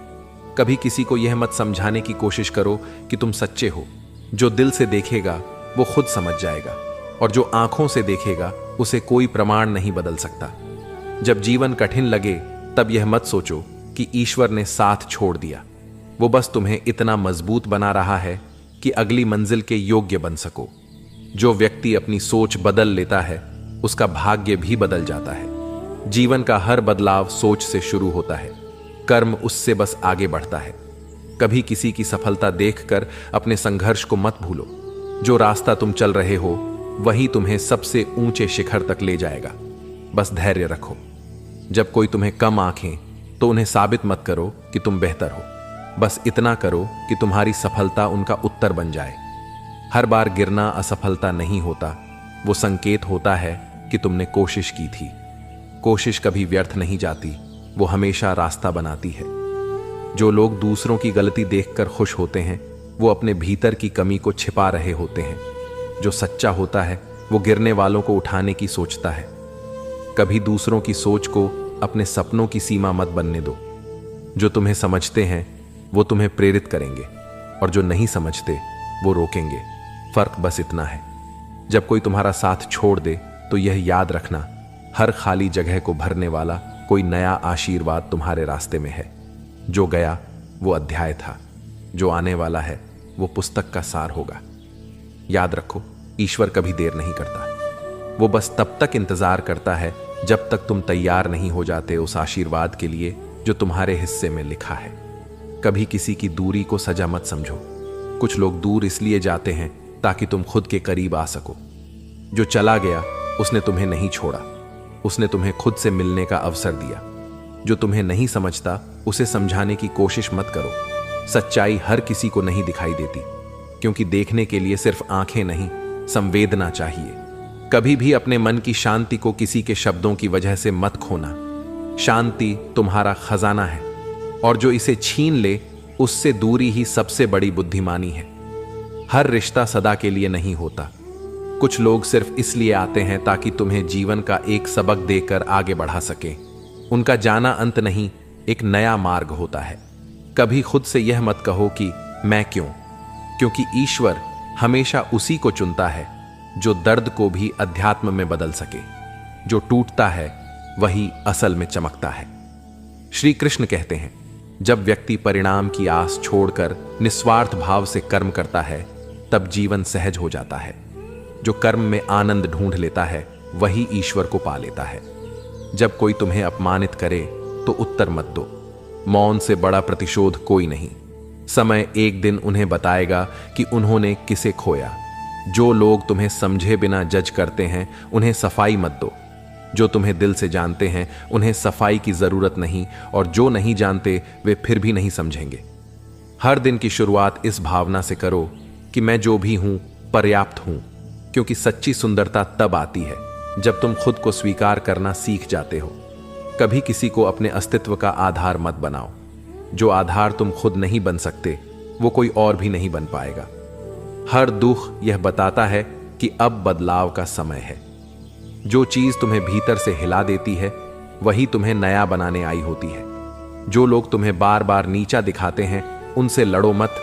कभी किसी को यह मत समझाने की कोशिश करो कि तुम सच्चे हो। जो दिल से देखेगा वो खुद समझ जाएगा, और जो आंखों से देखेगा उसे कोई प्रमाण नहीं बदल सकता। जब जीवन कठिन लगे तब यह मत सोचो कि ईश्वर ने साथ छोड़ दिया। वो बस तुम्हें इतना मजबूत बना रहा है कि अगली मंजिल के योग्य बन सको। जो व्यक्ति अपनी सोच बदल लेता है उसका भाग्य भी बदल जाता है। जीवन का हर बदलाव सोच से शुरू होता है, कर्म उससे बस आगे बढ़ता है। कभी किसी की सफलता देखकर अपने संघर्ष को मत भूलो। जो रास्ता तुम चल रहे हो वही तुम्हें सबसे ऊंचे शिखर तक ले जाएगा। बस धैर्य रखो। जब कोई तुम्हें कम आंखें तो उन्हें साबित मत करो कि तुम बेहतर हो। बस इतना करो कि तुम्हारी सफलता उनका उत्तर बन जाए। हर बार गिरना असफलता नहीं होता, वो संकेत होता है कि तुमने कोशिश की थी। कोशिश कभी व्यर्थ नहीं जाती, वो हमेशा रास्ता बनाती है। जो लोग दूसरों की गलती देखकर खुश होते हैं वो अपने भीतर की कमी को छिपा रहे होते हैं। जो सच्चा होता है वो गिरने वालों को उठाने की सोचता है। कभी दूसरों की सोच को अपने सपनों की सीमा मत बनने दो। जो तुम्हें समझते हैं वो तुम्हें प्रेरित करेंगे, और जो नहीं समझते वो रोकेंगे। फर्क बस इतना है, जब कोई तुम्हारा साथ छोड़ दे तो यह याद रखना हर खाली जगह को भरने वाला कोई नया आशीर्वाद तुम्हारे रास्ते में है। जो गया वो अध्याय था, जो आने वाला है वो पुस्तक का सार होगा। याद रखो, ईश्वर कभी देर नहीं करता। वो बस तब तक इंतजार करता है जब तक तुम तैयार नहीं हो जाते उस आशीर्वाद के लिए जो तुम्हारे हिस्से में लिखा है। कभी किसी की दूरी को सजा मत समझो। कुछ लोग दूर इसलिए जाते हैं ताकि तुम खुद के करीब आ सको। जो चला गया उसने तुम्हें नहीं छोड़ा, उसने तुम्हें खुद से मिलने का अवसर दिया। जो तुम्हें नहीं समझता उसे समझाने की कोशिश मत करो। सच्चाई हर किसी को नहीं दिखाई देती, क्योंकि देखने के लिए सिर्फ आंखें नहीं, संवेदना चाहिए। कभी भी अपने मन की शांति को किसी के शब्दों की वजह से मत खोना। शांति तुम्हारा खजाना है, और जो इसे छीन ले उससे दूरी ही सबसे बड़ी बुद्धिमानी है। हर रिश्ता सदा के लिए नहीं होता। कुछ लोग सिर्फ इसलिए आते हैं ताकि तुम्हें जीवन का एक सबक देकर आगे बढ़ा सके। उनका जाना अंत नहीं, एक नया मार्ग होता है। कभी खुद से यह मत कहो कि मैं क्यों, क्योंकि ईश्वर हमेशा उसी को चुनता है जो दर्द को भी अध्यात्म में बदल सके। जो टूटता है वही असल में चमकता है। श्री कृष्ण कहते हैं, जब व्यक्ति परिणाम की आस छोड़कर निस्वार्थ भाव से कर्म करता है तब जीवन सहज हो जाता है। जो कर्म में आनंद ढूंढ लेता है वही ईश्वर को पा लेता है। जब कोई तुम्हें अपमानित करे तो उत्तर मत दो। मौन से बड़ा प्रतिशोध कोई नहीं। समय एक दिन उन्हें बताएगा कि उन्होंने किसे खोया। जो लोग तुम्हें समझे बिना जज करते हैं उन्हें सफाई मत दो। जो तुम्हें दिल से जानते हैं उन्हें सफाई की जरूरत नहीं, और जो नहीं जानते वे फिर भी नहीं समझेंगे। हर दिन की शुरुआत इस भावना से करो कि मैं जो भी हूं पर्याप्त हूं, क्योंकि सच्ची सुंदरता तब आती है जब तुम खुद को स्वीकार करना सीख जाते हो। कभी किसी को अपने अस्तित्व का आधार मत बनाओ। जो आधार तुम खुद नहीं बन सकते वो कोई और भी नहीं बन पाएगा। हर दुख यह बताता है कि अब बदलाव का समय है। जो चीज तुम्हें भीतर से हिला देती है वही तुम्हें नया बनाने आई होती है। जो लोग तुम्हें बार बार नीचा दिखाते हैं उनसे लड़ो मत,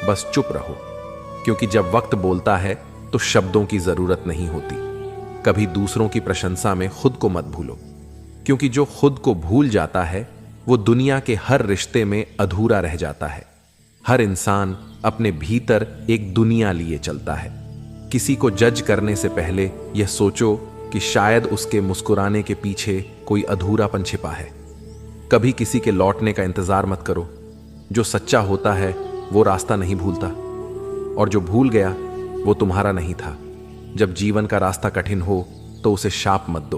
बस चुप रहो, क्योंकि जब वक्त बोलता है तो शब्दों की जरूरत नहीं होती। कभी दूसरों की प्रशंसा में खुद को मत भूलो, क्योंकि जो खुद को भूल जाता है वो दुनिया के हर रिश्ते में अधूरा रह जाता है। हर इंसान अपने भीतर एक दुनिया लिए चलता है। किसी को जज करने से पहले यह सोचो कि शायद उसके मुस्कुराने के पीछे कोई अधूरापन छिपा है। कभी किसी के लौटने का इंतजार मत करो। जो सच्चा होता है वो रास्ता नहीं भूलता, और जो भूल गया वो तुम्हारा नहीं था। जब जीवन का रास्ता कठिन हो तो उसे शाप मत दो।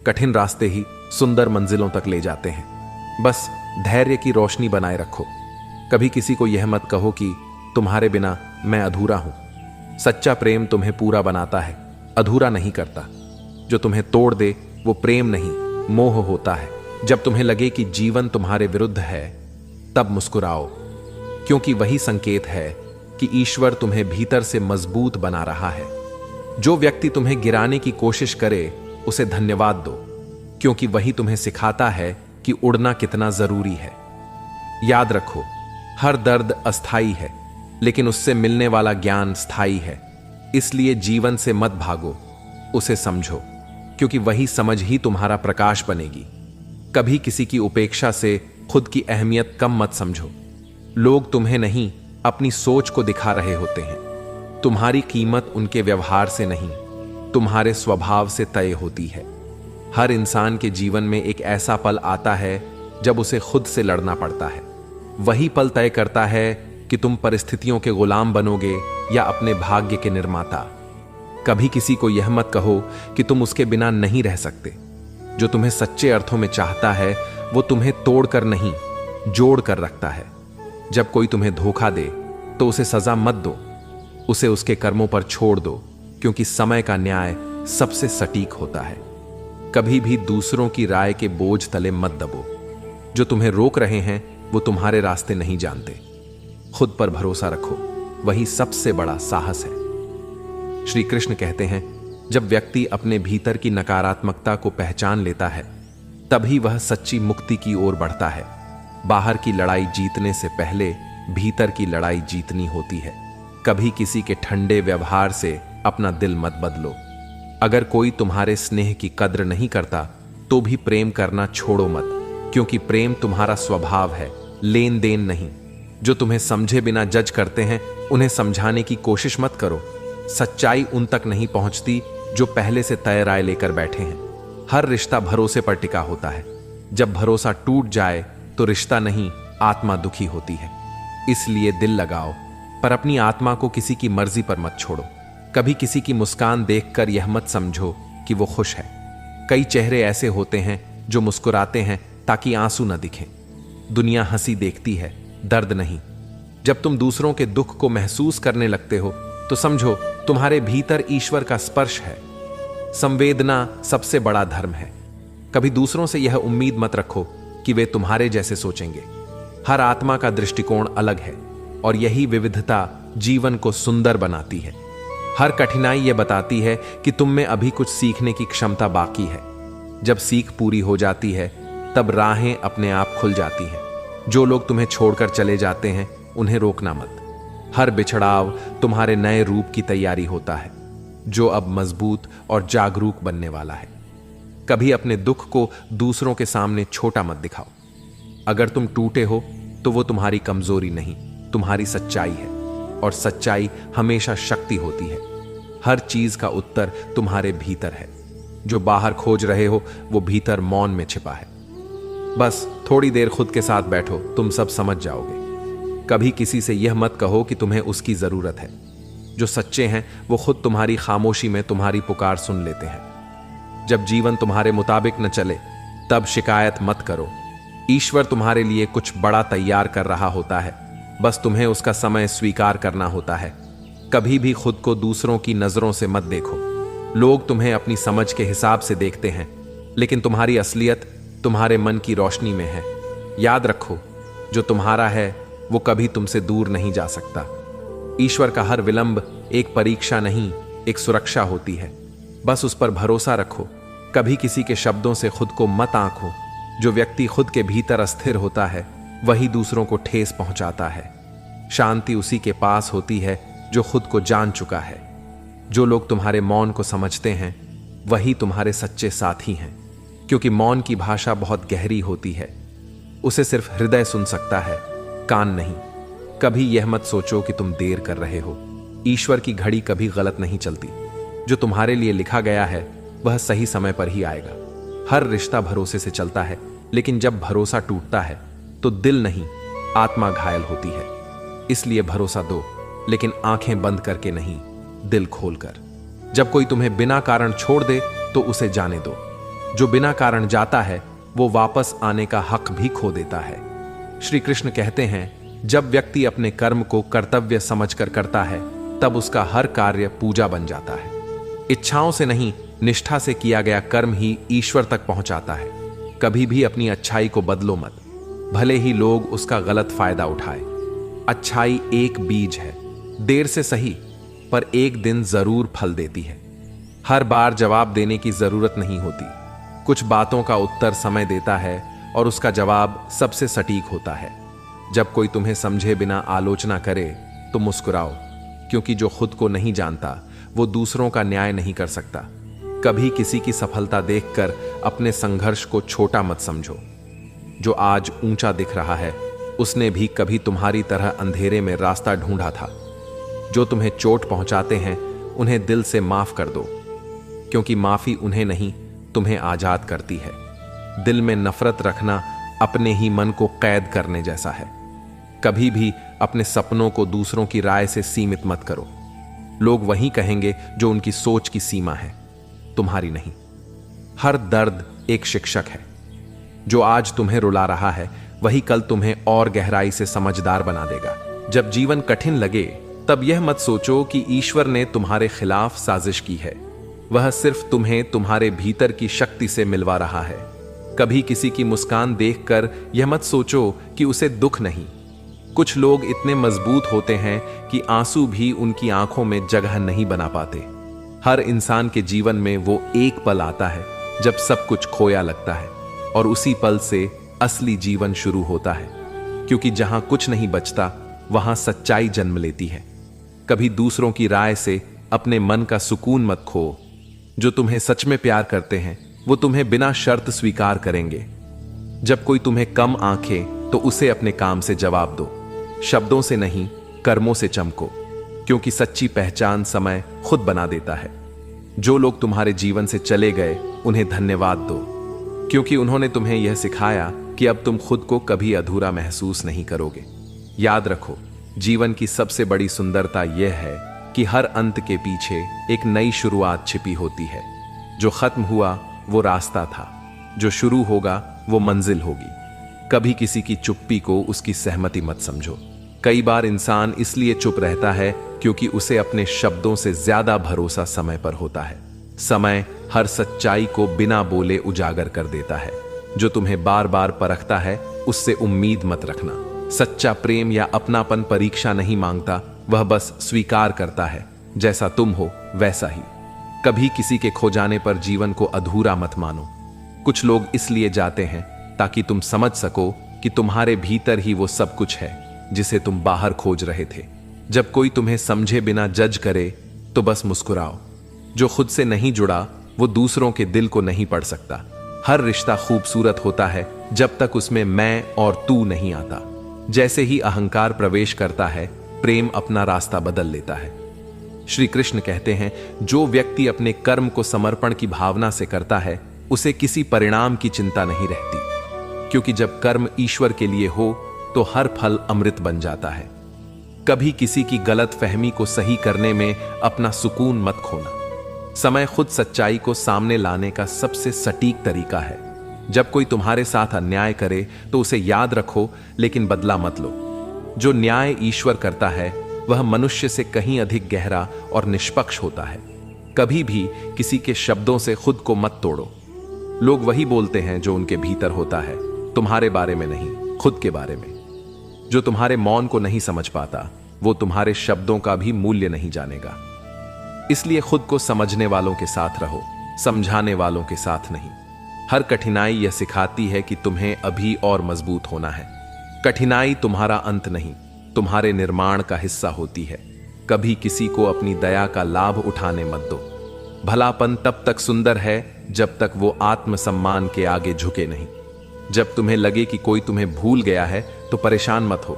कठिन रास्ते ही सुंदर मंजिलों तक ले जाते हैं। बस धैर्य की रोशनी बनाए रखो। कभी किसी को यह मत कहो कि तुम्हारे बिना मैं अधूरा हूं। सच्चा प्रेम तुम्हें पूरा बनाता है, अधूरा नहीं करता। जो तुम्हें तोड़ दे वो प्रेम नहीं, मोह होता है। जब तुम्हें लगे कि जीवन तुम्हारे विरुद्ध है तब मुस्कुराओ, क्योंकि वही संकेत है कि ईश्वर तुम्हें भीतर से मजबूत बना रहा है। जो व्यक्ति तुम्हें गिराने की कोशिश करे उसे धन्यवाद दो, क्योंकि वही तुम्हें सिखाता है कि उड़ना कितना जरूरी है। याद रखो, हर दर्द अस्थाई है, लेकिन उससे मिलने वाला ज्ञान स्थायी है। इसलिए जीवन से मत भागो, उसे समझो, क्योंकि वही समझ ही तुम्हारा प्रकाश बनेगी। कभी किसी की उपेक्षा से खुद की अहमियत कम मत समझो। लोग तुम्हें नहीं, अपनी सोच को दिखा रहे होते हैं। तुम्हारी कीमत उनके व्यवहार से नहीं, तुम्हारे स्वभाव से तय होती है। हर इंसान के जीवन में एक ऐसा पल आता है जब उसे खुद से लड़ना पड़ता है। वही पल तय करता है कि तुम परिस्थितियों के गुलाम बनोगे या अपने भाग्य के निर्माता। कभी किसी को यह मत कहो कि तुम उसके बिना नहीं रह सकते। जो तुम्हें सच्चे अर्थों में चाहता है वो तुम्हें तोड़कर नहीं, जोड़ कर रखता है। जब कोई तुम्हें धोखा दे तो उसे सजा मत दो, उसे उसके कर्मों पर छोड़ दो, क्योंकि समय का न्याय सबसे सटीक होता है। कभी भी दूसरों की राय के बोझ तले मत दबो। जो तुम्हें रोक रहे हैं वो तुम्हारे रास्ते नहीं जानते। खुद पर भरोसा रखो, वही सबसे बड़ा साहस है। श्री कृष्ण कहते हैं, जब व्यक्ति अपने भीतर की नकारात्मकता को पहचान लेता है तभी वह सच्ची मुक्ति की ओर बढ़ता है। बाहर की लड़ाई जीतने से पहले भीतर की लड़ाई जीतनी होती है। कभी किसी के ठंडे व्यवहार से अपना दिल मत बदलो। अगर कोई तुम्हारे स्नेह की कद्र नहीं करता तो भी प्रेम करना छोड़ो मत, क्योंकि प्रेम तुम्हारा स्वभाव है, लेन देन नहीं। जो तुम्हें समझे बिना जज करते हैं उन्हें समझाने की कोशिश मत करो। सच्चाई उन तक नहीं पहुंचती जो पहले से तय राय लेकर बैठे हैं। हर रिश्ता भरोसे पर टिका होता है। जब भरोसा टूट जाए तो रिश्ता नहीं, आत्मा दुखी होती है। इसलिए दिल लगाओ, पर अपनी आत्मा को किसी की मर्जी पर मत छोड़ो। कभी किसी की मुस्कान देखकर यह मत समझो कि वो खुश है। कई चेहरे ऐसे होते हैं जो मुस्कुराते हैं ताकि आंसू न दिखें। दुनिया हंसी देखती है, दर्द नहीं। जब तुम दूसरों के दुख को महसूस करने लगते हो तो समझो तुम्हारे भीतर ईश्वर का स्पर्श है। संवेदना सबसे बड़ा धर्म है। कभी दूसरों से यह उम्मीद मत रखो कि वे तुम्हारे जैसे सोचेंगे। हर आत्मा का दृष्टिकोण अलग है और यही विविधता जीवन को सुंदर बनाती है। हर कठिनाई यह बताती है कि तुम में अभी कुछ सीखने की क्षमता बाकी है। जब सीख पूरी हो जाती है तब राहें अपने आप खुल जाती हैं। जो लोग तुम्हें छोड़कर चले जाते हैं उन्हें रोकना मत। हर बिछड़ाव तुम्हारे नए रूप की तैयारी होता है, जो अब मजबूत और जागरूक बनने वाला है। कभी अपने दुख को दूसरों के सामने छोटा मत दिखाओ। अगर तुम टूटे हो तो वो तुम्हारी कमजोरी नहीं, तुम्हारी सच्चाई है, और सच्चाई हमेशा शक्ति होती है। हर चीज का उत्तर तुम्हारे भीतर है। जो बाहर खोज रहे हो वो भीतर मौन में छिपा है। बस थोड़ी देर खुद के साथ बैठो, तुम सब समझ जाओगे। कभी किसी से यह मत कहो कि तुम्हें उसकी जरूरत है। जो सच्चे हैं वो खुद तुम्हारी खामोशी में तुम्हारी पुकार सुन लेते हैं। जब जीवन तुम्हारे मुताबिक न चले तब शिकायत मत करो। ईश्वर तुम्हारे लिए कुछ बड़ा तैयार कर रहा होता है, बस तुम्हें उसका समय स्वीकार करना होता है। कभी भी खुद को दूसरों की नजरों से मत देखो। लोग तुम्हें अपनी समझ के हिसाब से देखते हैं, लेकिन तुम्हारी असलियत तुम्हारे मन की रोशनी में है। याद रखो, जो तुम्हारा है वो कभी तुमसे दूर नहीं जा सकता। ईश्वर का हर विलंब एक परीक्षा नहीं, एक सुरक्षा होती है। बस उस पर भरोसा रखो। कभी किसी के शब्दों से खुद को मत आंको। जो व्यक्ति खुद के भीतर अस्थिर होता है वही दूसरों को ठेस पहुंचाता है। शांति उसी के पास होती है जो खुद को जान चुका है। जो लोग तुम्हारे मौन को समझते हैं वही तुम्हारे सच्चे साथी हैं, क्योंकि मौन की भाषा बहुत गहरी होती है। उसे सिर्फ हृदय सुन सकता है, कान नहीं। कभी यह मत सोचो कि तुम देर कर रहे हो। ईश्वर की घड़ी कभी गलत नहीं चलती। जो तुम्हारे लिए लिखा गया है वह सही समय पर ही आएगा। हर रिश्ता भरोसे से चलता है, लेकिन जब भरोसा टूटता है तो दिल नहीं, आत्मा घायल होती है। इसलिए भरोसा दो, लेकिन आंखें बंद करके नहीं, दिल खोलकर। जब कोई तुम्हें बिना कारण छोड़ दे तो उसे जाने दो। जो बिना कारण जाता है वो वापस आने का हक भी खो देता है। श्री कृष्ण कहते हैं, जब व्यक्ति अपने कर्म को कर्तव्य समझकर करता है तब उसका हर कार्य पूजा बन जाता है। इच्छाओं से नहीं, निष्ठा से किया गया कर्म ही ईश्वर तक पहुंचाता है। कभी भी अपनी अच्छाई को बदलो मत, भले ही लोग उसका गलत फायदा उठाए। अच्छाई एक बीज है, देर से सही पर एक दिन जरूर फल देती है। हर बार जवाब देने की जरूरत नहीं होती। कुछ बातों का उत्तर समय देता है और उसका जवाब सबसे सटीक होता है। जब कोई तुम्हें समझे बिना आलोचना करे तो मुस्कुराओ, क्योंकि जो खुद को नहीं जानता वो दूसरों का न्याय नहीं कर सकता। कभी किसी की सफलता देखकर अपने संघर्ष को छोटा मत समझो। जो आज ऊंचा दिख रहा है उसने भी कभी तुम्हारी तरह अंधेरे में रास्ता ढूंढा था। जो तुम्हें चोट पहुंचाते हैं उन्हें दिल से माफ कर दो, क्योंकि माफी उन्हें नहीं, तुम्हें आजाद करती है। दिल में नफरत रखना अपने ही मन को कैद करने जैसा है। कभी भी अपने सपनों को दूसरों की राय से सीमित मत करो। लोग वही कहेंगे जो उनकी सोच की सीमा है, तुम्हारी नहीं। हर दर्द एक शिक्षक है। जो आज तुम्हें रुला रहा है वही कल तुम्हें और गहराई से समझदार बना देगा। जब जीवन कठिन लगे तब यह मत सोचो कि ईश्वर ने तुम्हारे खिलाफ साजिश की है। वह सिर्फ तुम्हें तुम्हारे भीतर की शक्ति से मिलवा रहा है। कभी किसी की मुस्कान देखकर यह मत सोचो कि उसे दुख नहीं। कुछ लोग इतने मजबूत होते हैं कि आंसू भी उनकी आंखों में जगह नहीं बना पाते। हर इंसान के जीवन में वो एक पल आता है जब सब कुछ खोया लगता है, और उसी पल से असली जीवन शुरू होता है। क्योंकि जहां कुछ नहीं बचता वहां सच्चाई जन्म लेती है। कभी दूसरों की राय से अपने मन का सुकून मत खो। जो तुम्हें सच में प्यार करते हैं वो तुम्हें बिना शर्त स्वीकार करेंगे। जब कोई तुम्हें कम आंखें तो उसे अपने काम से जवाब दो, शब्दों से नहीं कर्मों से चमको, क्योंकि सच्ची पहचान समय खुद बना देता है। जो लोग तुम्हारे जीवन से चले गए उन्हें धन्यवाद दो, क्योंकि उन्होंने तुम्हें यह सिखाया कि अब तुम खुद को कभी अधूरा महसूस नहीं करोगे। याद रखो, जीवन की सबसे बड़ी सुंदरता यह है कि हर अंत के पीछे एक नई शुरुआत छिपी होती है। जो खत्म हुआ वो रास्ता था, जो शुरू होगा वो मंजिल होगी। कभी किसी की चुप्पी को उसकी सहमति मत समझो। कई बार इंसान इसलिए चुप रहता है क्योंकि उसे अपने शब्दों से ज्यादा भरोसा समय पर होता है। समय हर सच्चाई को बिना बोले उजागर कर देता है। जो तुम्हें बार बार परखता है उससे उम्मीद मत रखना। सच्चा प्रेम या अपनापन परीक्षा नहीं मांगता, वह बस स्वीकार करता है जैसा तुम हो वैसा ही। कभी किसी के खो जाने पर जीवन को अधूरा मत मानो। कुछ लोग इसलिए जाते हैं ताकि तुम समझ सको कि तुम्हारे भीतर ही वो सब कुछ है जिसे तुम बाहर खोज रहे थे। जब कोई तुम्हें समझे बिना जज करे तो बस मुस्कुराओ। जो खुद से नहीं जुड़ा वो दूसरों के दिल को नहीं पढ़ सकता। हर रिश्ता खूबसूरत होता है जब तक उसमें मैं और तू नहीं आता। जैसे ही अहंकार प्रवेश करता है, प्रेम अपना रास्ता बदल लेता है। श्री कृष्ण कहते हैं, जो व्यक्ति अपने कर्म को समर्पण की भावना से करता है उसे किसी परिणाम की चिंता नहीं रहती, क्योंकि जब कर्म ईश्वर के लिए हो तो हर फल अमृत बन जाता है। कभी किसी की गलत फहमी को सही करने में अपना सुकून मत खोना। समय खुद सच्चाई को सामने लाने का सबसे सटीक तरीका है। जब कोई तुम्हारे साथ अन्याय करे तो उसे याद रखो, लेकिन बदला मत लो। जो न्याय ईश्वर करता है वह मनुष्य से कहीं अधिक गहरा और निष्पक्ष होता है। कभी भी किसी के शब्दों से खुद को मत तोड़ो। लोग वही बोलते हैं जो उनके भीतर होता है, तुम्हारे बारे में नहीं, खुद के बारे में। जो तुम्हारे मौन को नहीं समझ पाता वो तुम्हारे शब्दों का भी मूल्य नहीं जानेगा। इसलिए खुद को समझने वालों के साथ रहो, समझाने वालों के साथ नहीं। हर कठिनाई यह सिखाती है कि तुम्हें अभी और मजबूत होना है। कठिनाई तुम्हारा अंत नहीं, तुम्हारे निर्माण का हिस्सा होती है। कभी किसी को अपनी दया का लाभ उठाने मत दो। भलापन तब तक सुंदर है जब तक वो आत्मसम्मान के आगे झुके नहीं। जब तुम्हें लगे कि कोई तुम्हें भूल गया है तो परेशान मत हो।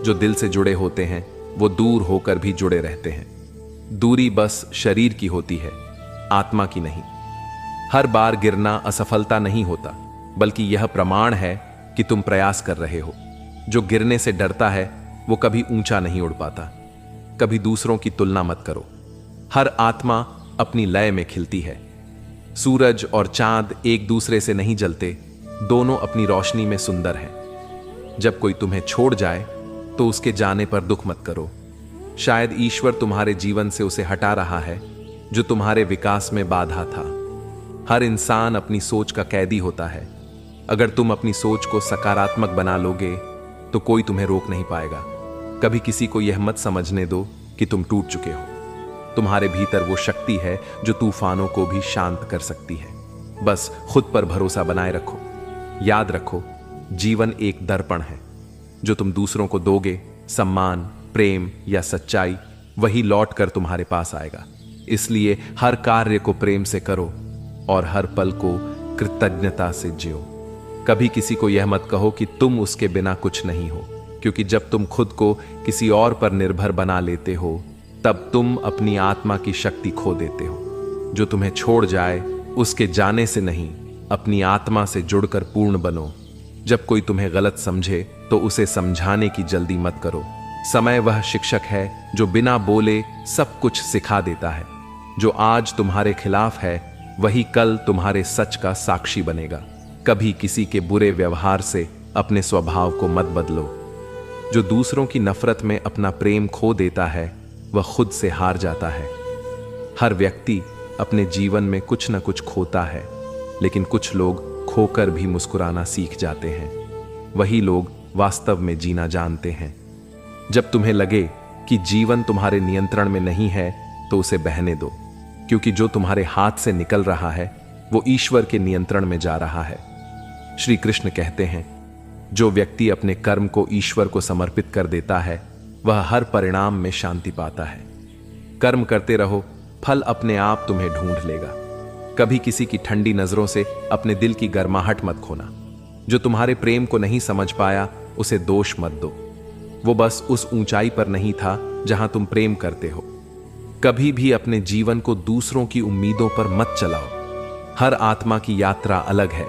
जो दिल से जुड़े होते हैं वो दूर होकर भी जुड़े रहते हैं। दूरी बस शरीर की होती है, आत्मा की नहीं। हर बार गिरना असफलता नहीं होता, बल्कि यह प्रमाण है कि तुम प्रयास कर रहे हो। जो गिरने से डरता है वो कभी ऊंचा नहीं उड़ पाता। कभी दूसरों की तुलना मत करो। हर आत्मा अपनी लय में खिलती है। सूरज और चांद एक दूसरे से नहीं जलते, दोनों अपनी रोशनी में सुंदर हैं। जब कोई तुम्हें छोड़ जाए तो उसके जाने पर दुख मत करो। शायद ईश्वर तुम्हारे जीवन से उसे हटा रहा है जो तुम्हारे विकास में बाधा था। हर इंसान अपनी सोच का कैदी होता है। अगर तुम अपनी सोच को सकारात्मक बना लोगे तो कोई तुम्हें रोक नहीं पाएगा। कभी किसी को यह मत समझने दो कि तुम टूट चुके हो। तुम्हारे भीतर वो शक्ति है जो तूफानों को भी शांत कर सकती है। बस खुद पर भरोसा बनाए रखो। याद रखो, जीवन एक दर्पण है। जो तुम दूसरों को दोगे, सम्मान, प्रेम या सच्चाई, वही लौट कर तुम्हारे पास आएगा। इसलिए हर कार्य को प्रेम से करो और हर पल को कृतज्ञता से जियो। कभी किसी को यह मत कहो कि तुम उसके बिना कुछ नहीं हो, क्योंकि जब तुम खुद को किसी और पर निर्भर बना लेते हो तब तुम अपनी आत्मा की शक्ति खो देते हो। जो तुम्हें छोड़ जाए उसके जाने से नहीं, अपनी आत्मा से जुड़कर पूर्ण बनो। जब कोई तुम्हें गलत समझे तो उसे समझाने की जल्दी मत करो। समय वह शिक्षक है जो बिना बोले सब कुछ सिखा देता है। जो आज तुम्हारे खिलाफ है वही कल तुम्हारे सच का साक्षी बनेगा। कभी किसी के बुरे व्यवहार से अपने स्वभाव को मत बदलो। जो दूसरों की नफरत में अपना प्रेम खो देता है वह खुद से हार जाता है। हर व्यक्ति अपने जीवन में कुछ न कुछ खोता है, लेकिन कुछ लोग खोकर भी मुस्कुराना सीख जाते हैं। वही लोग वास्तव में जीना जानते हैं। जब तुम्हें लगे कि जीवन तुम्हारे नियंत्रण में नहीं है तो उसे बहने दो, क्योंकि जो तुम्हारे हाथ से निकल रहा है वो ईश्वर के नियंत्रण में जा रहा है। श्री कृष्ण कहते हैं, जो व्यक्ति अपने कर्म को ईश्वर को समर्पित कर देता है वह हर परिणाम में शांति पाता है। कर्म करते रहो, फल अपने आप तुम्हें ढूंढ लेगा। कभी किसी की ठंडी नजरों से अपने दिल की गर्माहट मत खोना। जो तुम्हारे प्रेम को नहीं समझ पाया उसे दोष मत दो। वो बस उस ऊंचाई पर नहीं था जहां तुम प्रेम करते हो। कभी भी अपने जीवन को दूसरों की उम्मीदों पर मत चलाओ। हर आत्मा की यात्रा अलग है।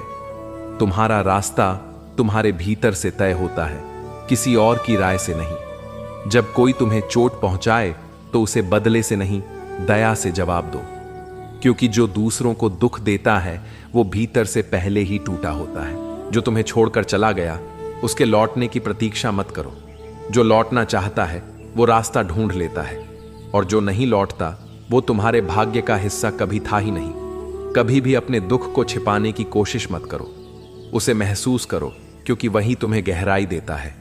तुम्हारा रास्ता तुम्हारे भीतर से तय होता है, किसी और की राय से नहीं। जब कोई तुम्हें चोट पहुंचाए तो उसे बदले से नहीं, दया से जवाब दो। क्योंकि जो दूसरों को दुख देता है वो भीतर से पहले ही टूटा होता है। जो तुम्हें छोड़कर चला गया उसके लौटने की प्रतीक्षा मत करो। जो लौटना चाहता है वो रास्ता ढूंढ लेता है, और जो नहीं लौटता वो तुम्हारे भाग्य का हिस्सा कभी था ही नहीं। कभी भी अपने दुख को छिपाने की कोशिश मत करो, उसे महसूस करो, क्योंकि वही तुम्हें गहराई देता है।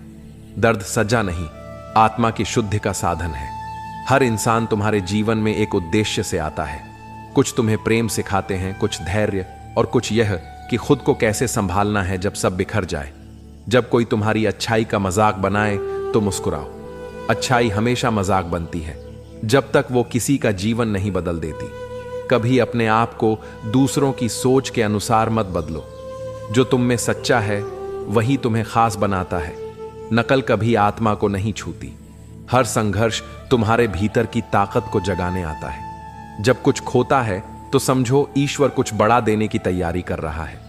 दर्द सजा नहीं, आत्मा की शुद्धि का साधन है। हर इंसान तुम्हारे जीवन में एक उद्देश्य से आता है। कुछ तुम्हें प्रेम सिखाते हैं, कुछ धैर्य, और कुछ यह कि खुद को कैसे संभालना है जब सब बिखर जाए। जब कोई तुम्हारी अच्छाई का मजाक बनाए तो मुस्कुराओ। अच्छाई हमेशा मजाक बनती है जब तक वो किसी का जीवन नहीं बदल देती। कभी अपने आप को दूसरों की सोच के अनुसार मत बदलो। जो तुम में सच्चा है वही तुम्हें खास बनाता है। नकल कभी आत्मा को नहीं छूती। हर संघर्ष तुम्हारे भीतर की ताकत को जगाने आता है। जब कुछ खोता है तो समझो ईश्वर कुछ बड़ा देने की तैयारी कर रहा है।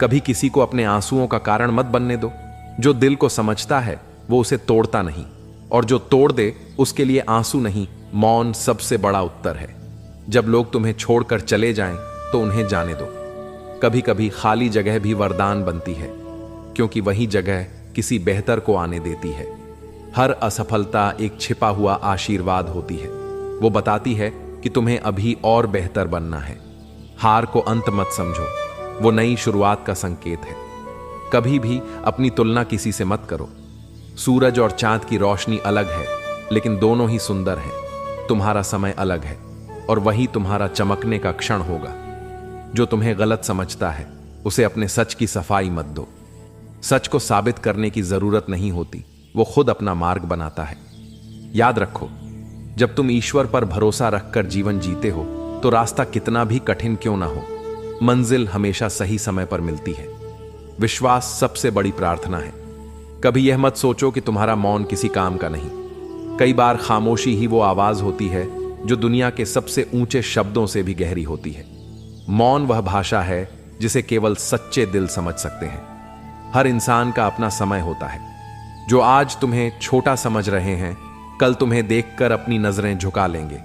कभी किसी को अपने आंसुओं का कारण मत बनने दो। जो दिल को समझता है वो उसे तोड़ता नहीं, और जो तोड़ दे उसके लिए आंसू नहीं, मौन सबसे बड़ा उत्तर है। जब लोग तुम्हें छोड़कर चले जाएं तो उन्हें जाने दो। कभी कभी खाली जगह भी वरदान बनती है, क्योंकि वही जगह किसी बेहतर को आने देती है। हर असफलता एक छिपा हुआ आशीर्वाद होती है। वो बताती है कि तुम्हें अभी और बेहतर बनना है। हार को अंत मत समझो, वो नई शुरुआत का संकेत है। कभी भी अपनी तुलना किसी से मत करो। सूरज और चांद की रोशनी अलग है, लेकिन दोनों ही सुंदर हैं। तुम्हारा समय अलग है, और वही तुम्हारा चमकने का क्षण होगा। जो तुम्हें गलत समझता है उसे अपने सच की सफाई मत दो। सच को साबित करने की जरूरत नहीं होती, वो खुद अपना मार्ग बनाता है। याद रखो, जब तुम ईश्वर पर भरोसा रखकर जीवन जीते हो तो रास्ता कितना भी कठिन क्यों ना हो, मंजिल हमेशा सही समय पर मिलती है। विश्वास सबसे बड़ी प्रार्थना है। कभी यह मत सोचो कि तुम्हारा मौन किसी काम का नहीं। कई बार खामोशी ही वो आवाज होती है जो दुनिया के सबसे ऊंचे शब्दों से भी गहरी होती है। मौन वह भाषा है जिसे केवल सच्चे दिल समझ सकते हैं। हर इंसान का अपना समय होता है। जो आज तुम्हें छोटा समझ रहे हैं कल तुम्हें देखकर अपनी नजरें झुका लेंगे।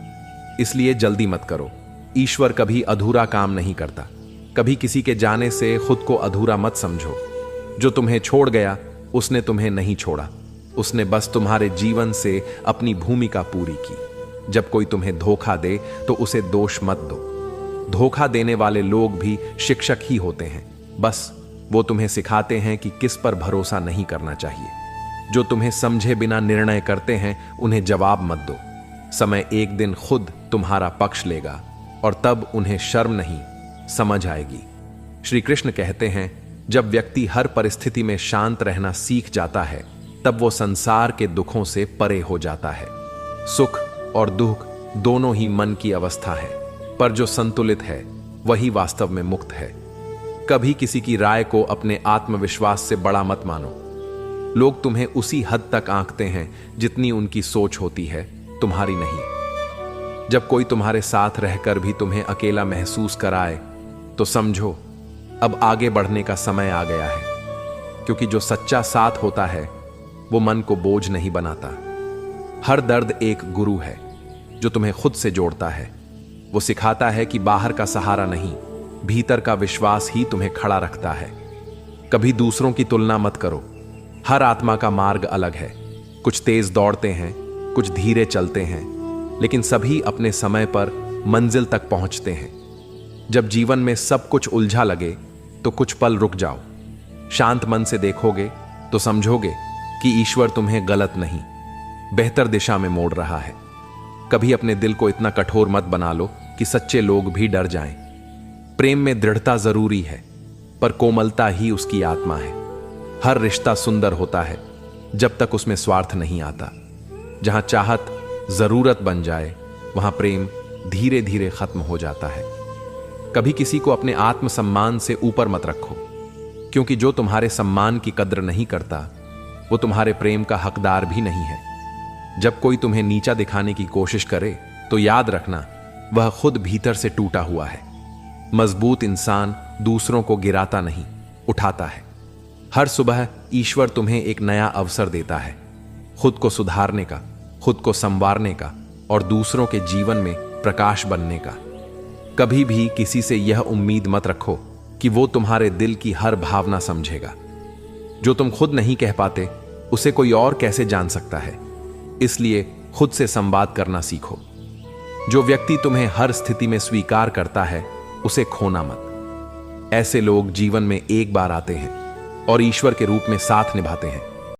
इसलिए जल्दी मत करो। ईश्वर कभी अधूरा काम नहीं करता। कभी किसी के जाने से खुद को अधूरा मत समझो। जो तुम्हें छोड़ गया उसने तुम्हें नहीं छोड़ा, उसने बस तुम्हारे जीवन से अपनी भूमिका पूरी की। जब कोई तुम्हें धोखा दे तो उसे दोष मत दो। धोखा देने वाले लोग भी शिक्षक ही होते हैं। बस वो तुम्हें सिखाते हैं कि किस पर भरोसा नहीं करना चाहिए। जो तुम्हें समझे बिना निर्णय करते हैं उन्हें जवाब मत दो। समय एक दिन खुद तुम्हारा पक्ष लेगा, और तब उन्हें शर्म नहीं, समझ आएगी। श्री कृष्ण कहते हैं, जब व्यक्ति हर परिस्थिति में शांत रहना सीख जाता है तब वो संसार के दुखों से परे हो जाता है। सुख और दुख दोनों ही मन की अवस्था है, पर जो संतुलित है वही वास्तव में मुक्त है। कभी किसी की राय को अपने आत्मविश्वास से बड़ा मत मानो। लोग तुम्हें उसी हद तक आंकते हैं जितनी उनकी सोच होती है, तुम्हारी नहीं। जब कोई तुम्हारे साथ रहकर भी तुम्हें अकेला महसूस कराए तो समझो अब आगे बढ़ने का समय आ गया है। क्योंकि जो सच्चा साथ होता है वो मन को बोझ नहीं बनाता। हर दर्द एक गुरु है जो तुम्हें खुद से जोड़ता है। वो सिखाता है कि बाहर का सहारा नहीं, भीतर का विश्वास ही तुम्हें खड़ा रखता है। कभी दूसरों की तुलना मत करो। हर आत्मा का मार्ग अलग है। कुछ तेज दौड़ते हैं, कुछ धीरे चलते हैं, लेकिन सभी अपने समय पर मंजिल तक पहुंचते हैं। जब जीवन में सब कुछ उलझा लगे तो कुछ पल रुक जाओ। शांत मन से देखोगे तो समझोगे कि ईश्वर तुम्हें गलत नहीं, बेहतर दिशा में मोड़ रहा है। कभी अपने दिल को इतना कठोर मत बना लो कि सच्चे लोग भी डर जाएं। प्रेम में दृढ़ता जरूरी है, पर कोमलता ही उसकी आत्मा है। हर रिश्ता सुंदर होता है जब तक उसमें स्वार्थ नहीं आता। जहां चाहत जरूरत बन जाए वहां प्रेम धीरे धीरे खत्म हो जाता है। कभी किसी को अपने आत्मसम्मान से ऊपर मत रखो, क्योंकि जो तुम्हारे सम्मान की कद्र नहीं करता वो तुम्हारे प्रेम का हकदार भी नहीं है। जब कोई तुम्हें नीचा दिखाने की कोशिश करे तो याद रखना वह खुद भीतर से टूटा हुआ है। मजबूत इंसान दूसरों को गिराता नहीं, उठाता है। हर सुबह ईश्वर तुम्हें एक नया अवसर देता है, खुद को सुधारने का, खुद को संवारने का और दूसरों के जीवन में प्रकाश बनने का। कभी भी किसी से यह उम्मीद मत रखो कि वो तुम्हारे दिल की हर भावना समझेगा। जो तुम खुद नहीं कह पाते उसे कोई और कैसे जान सकता है। इसलिए खुद से संवाद करना सीखो। जो व्यक्ति तुम्हें हर स्थिति में स्वीकार करता है उसे खोना मत। ऐसे लोग जीवन में एक बार आते हैं और ईश्वर के रूप में साथ निभाते हैं।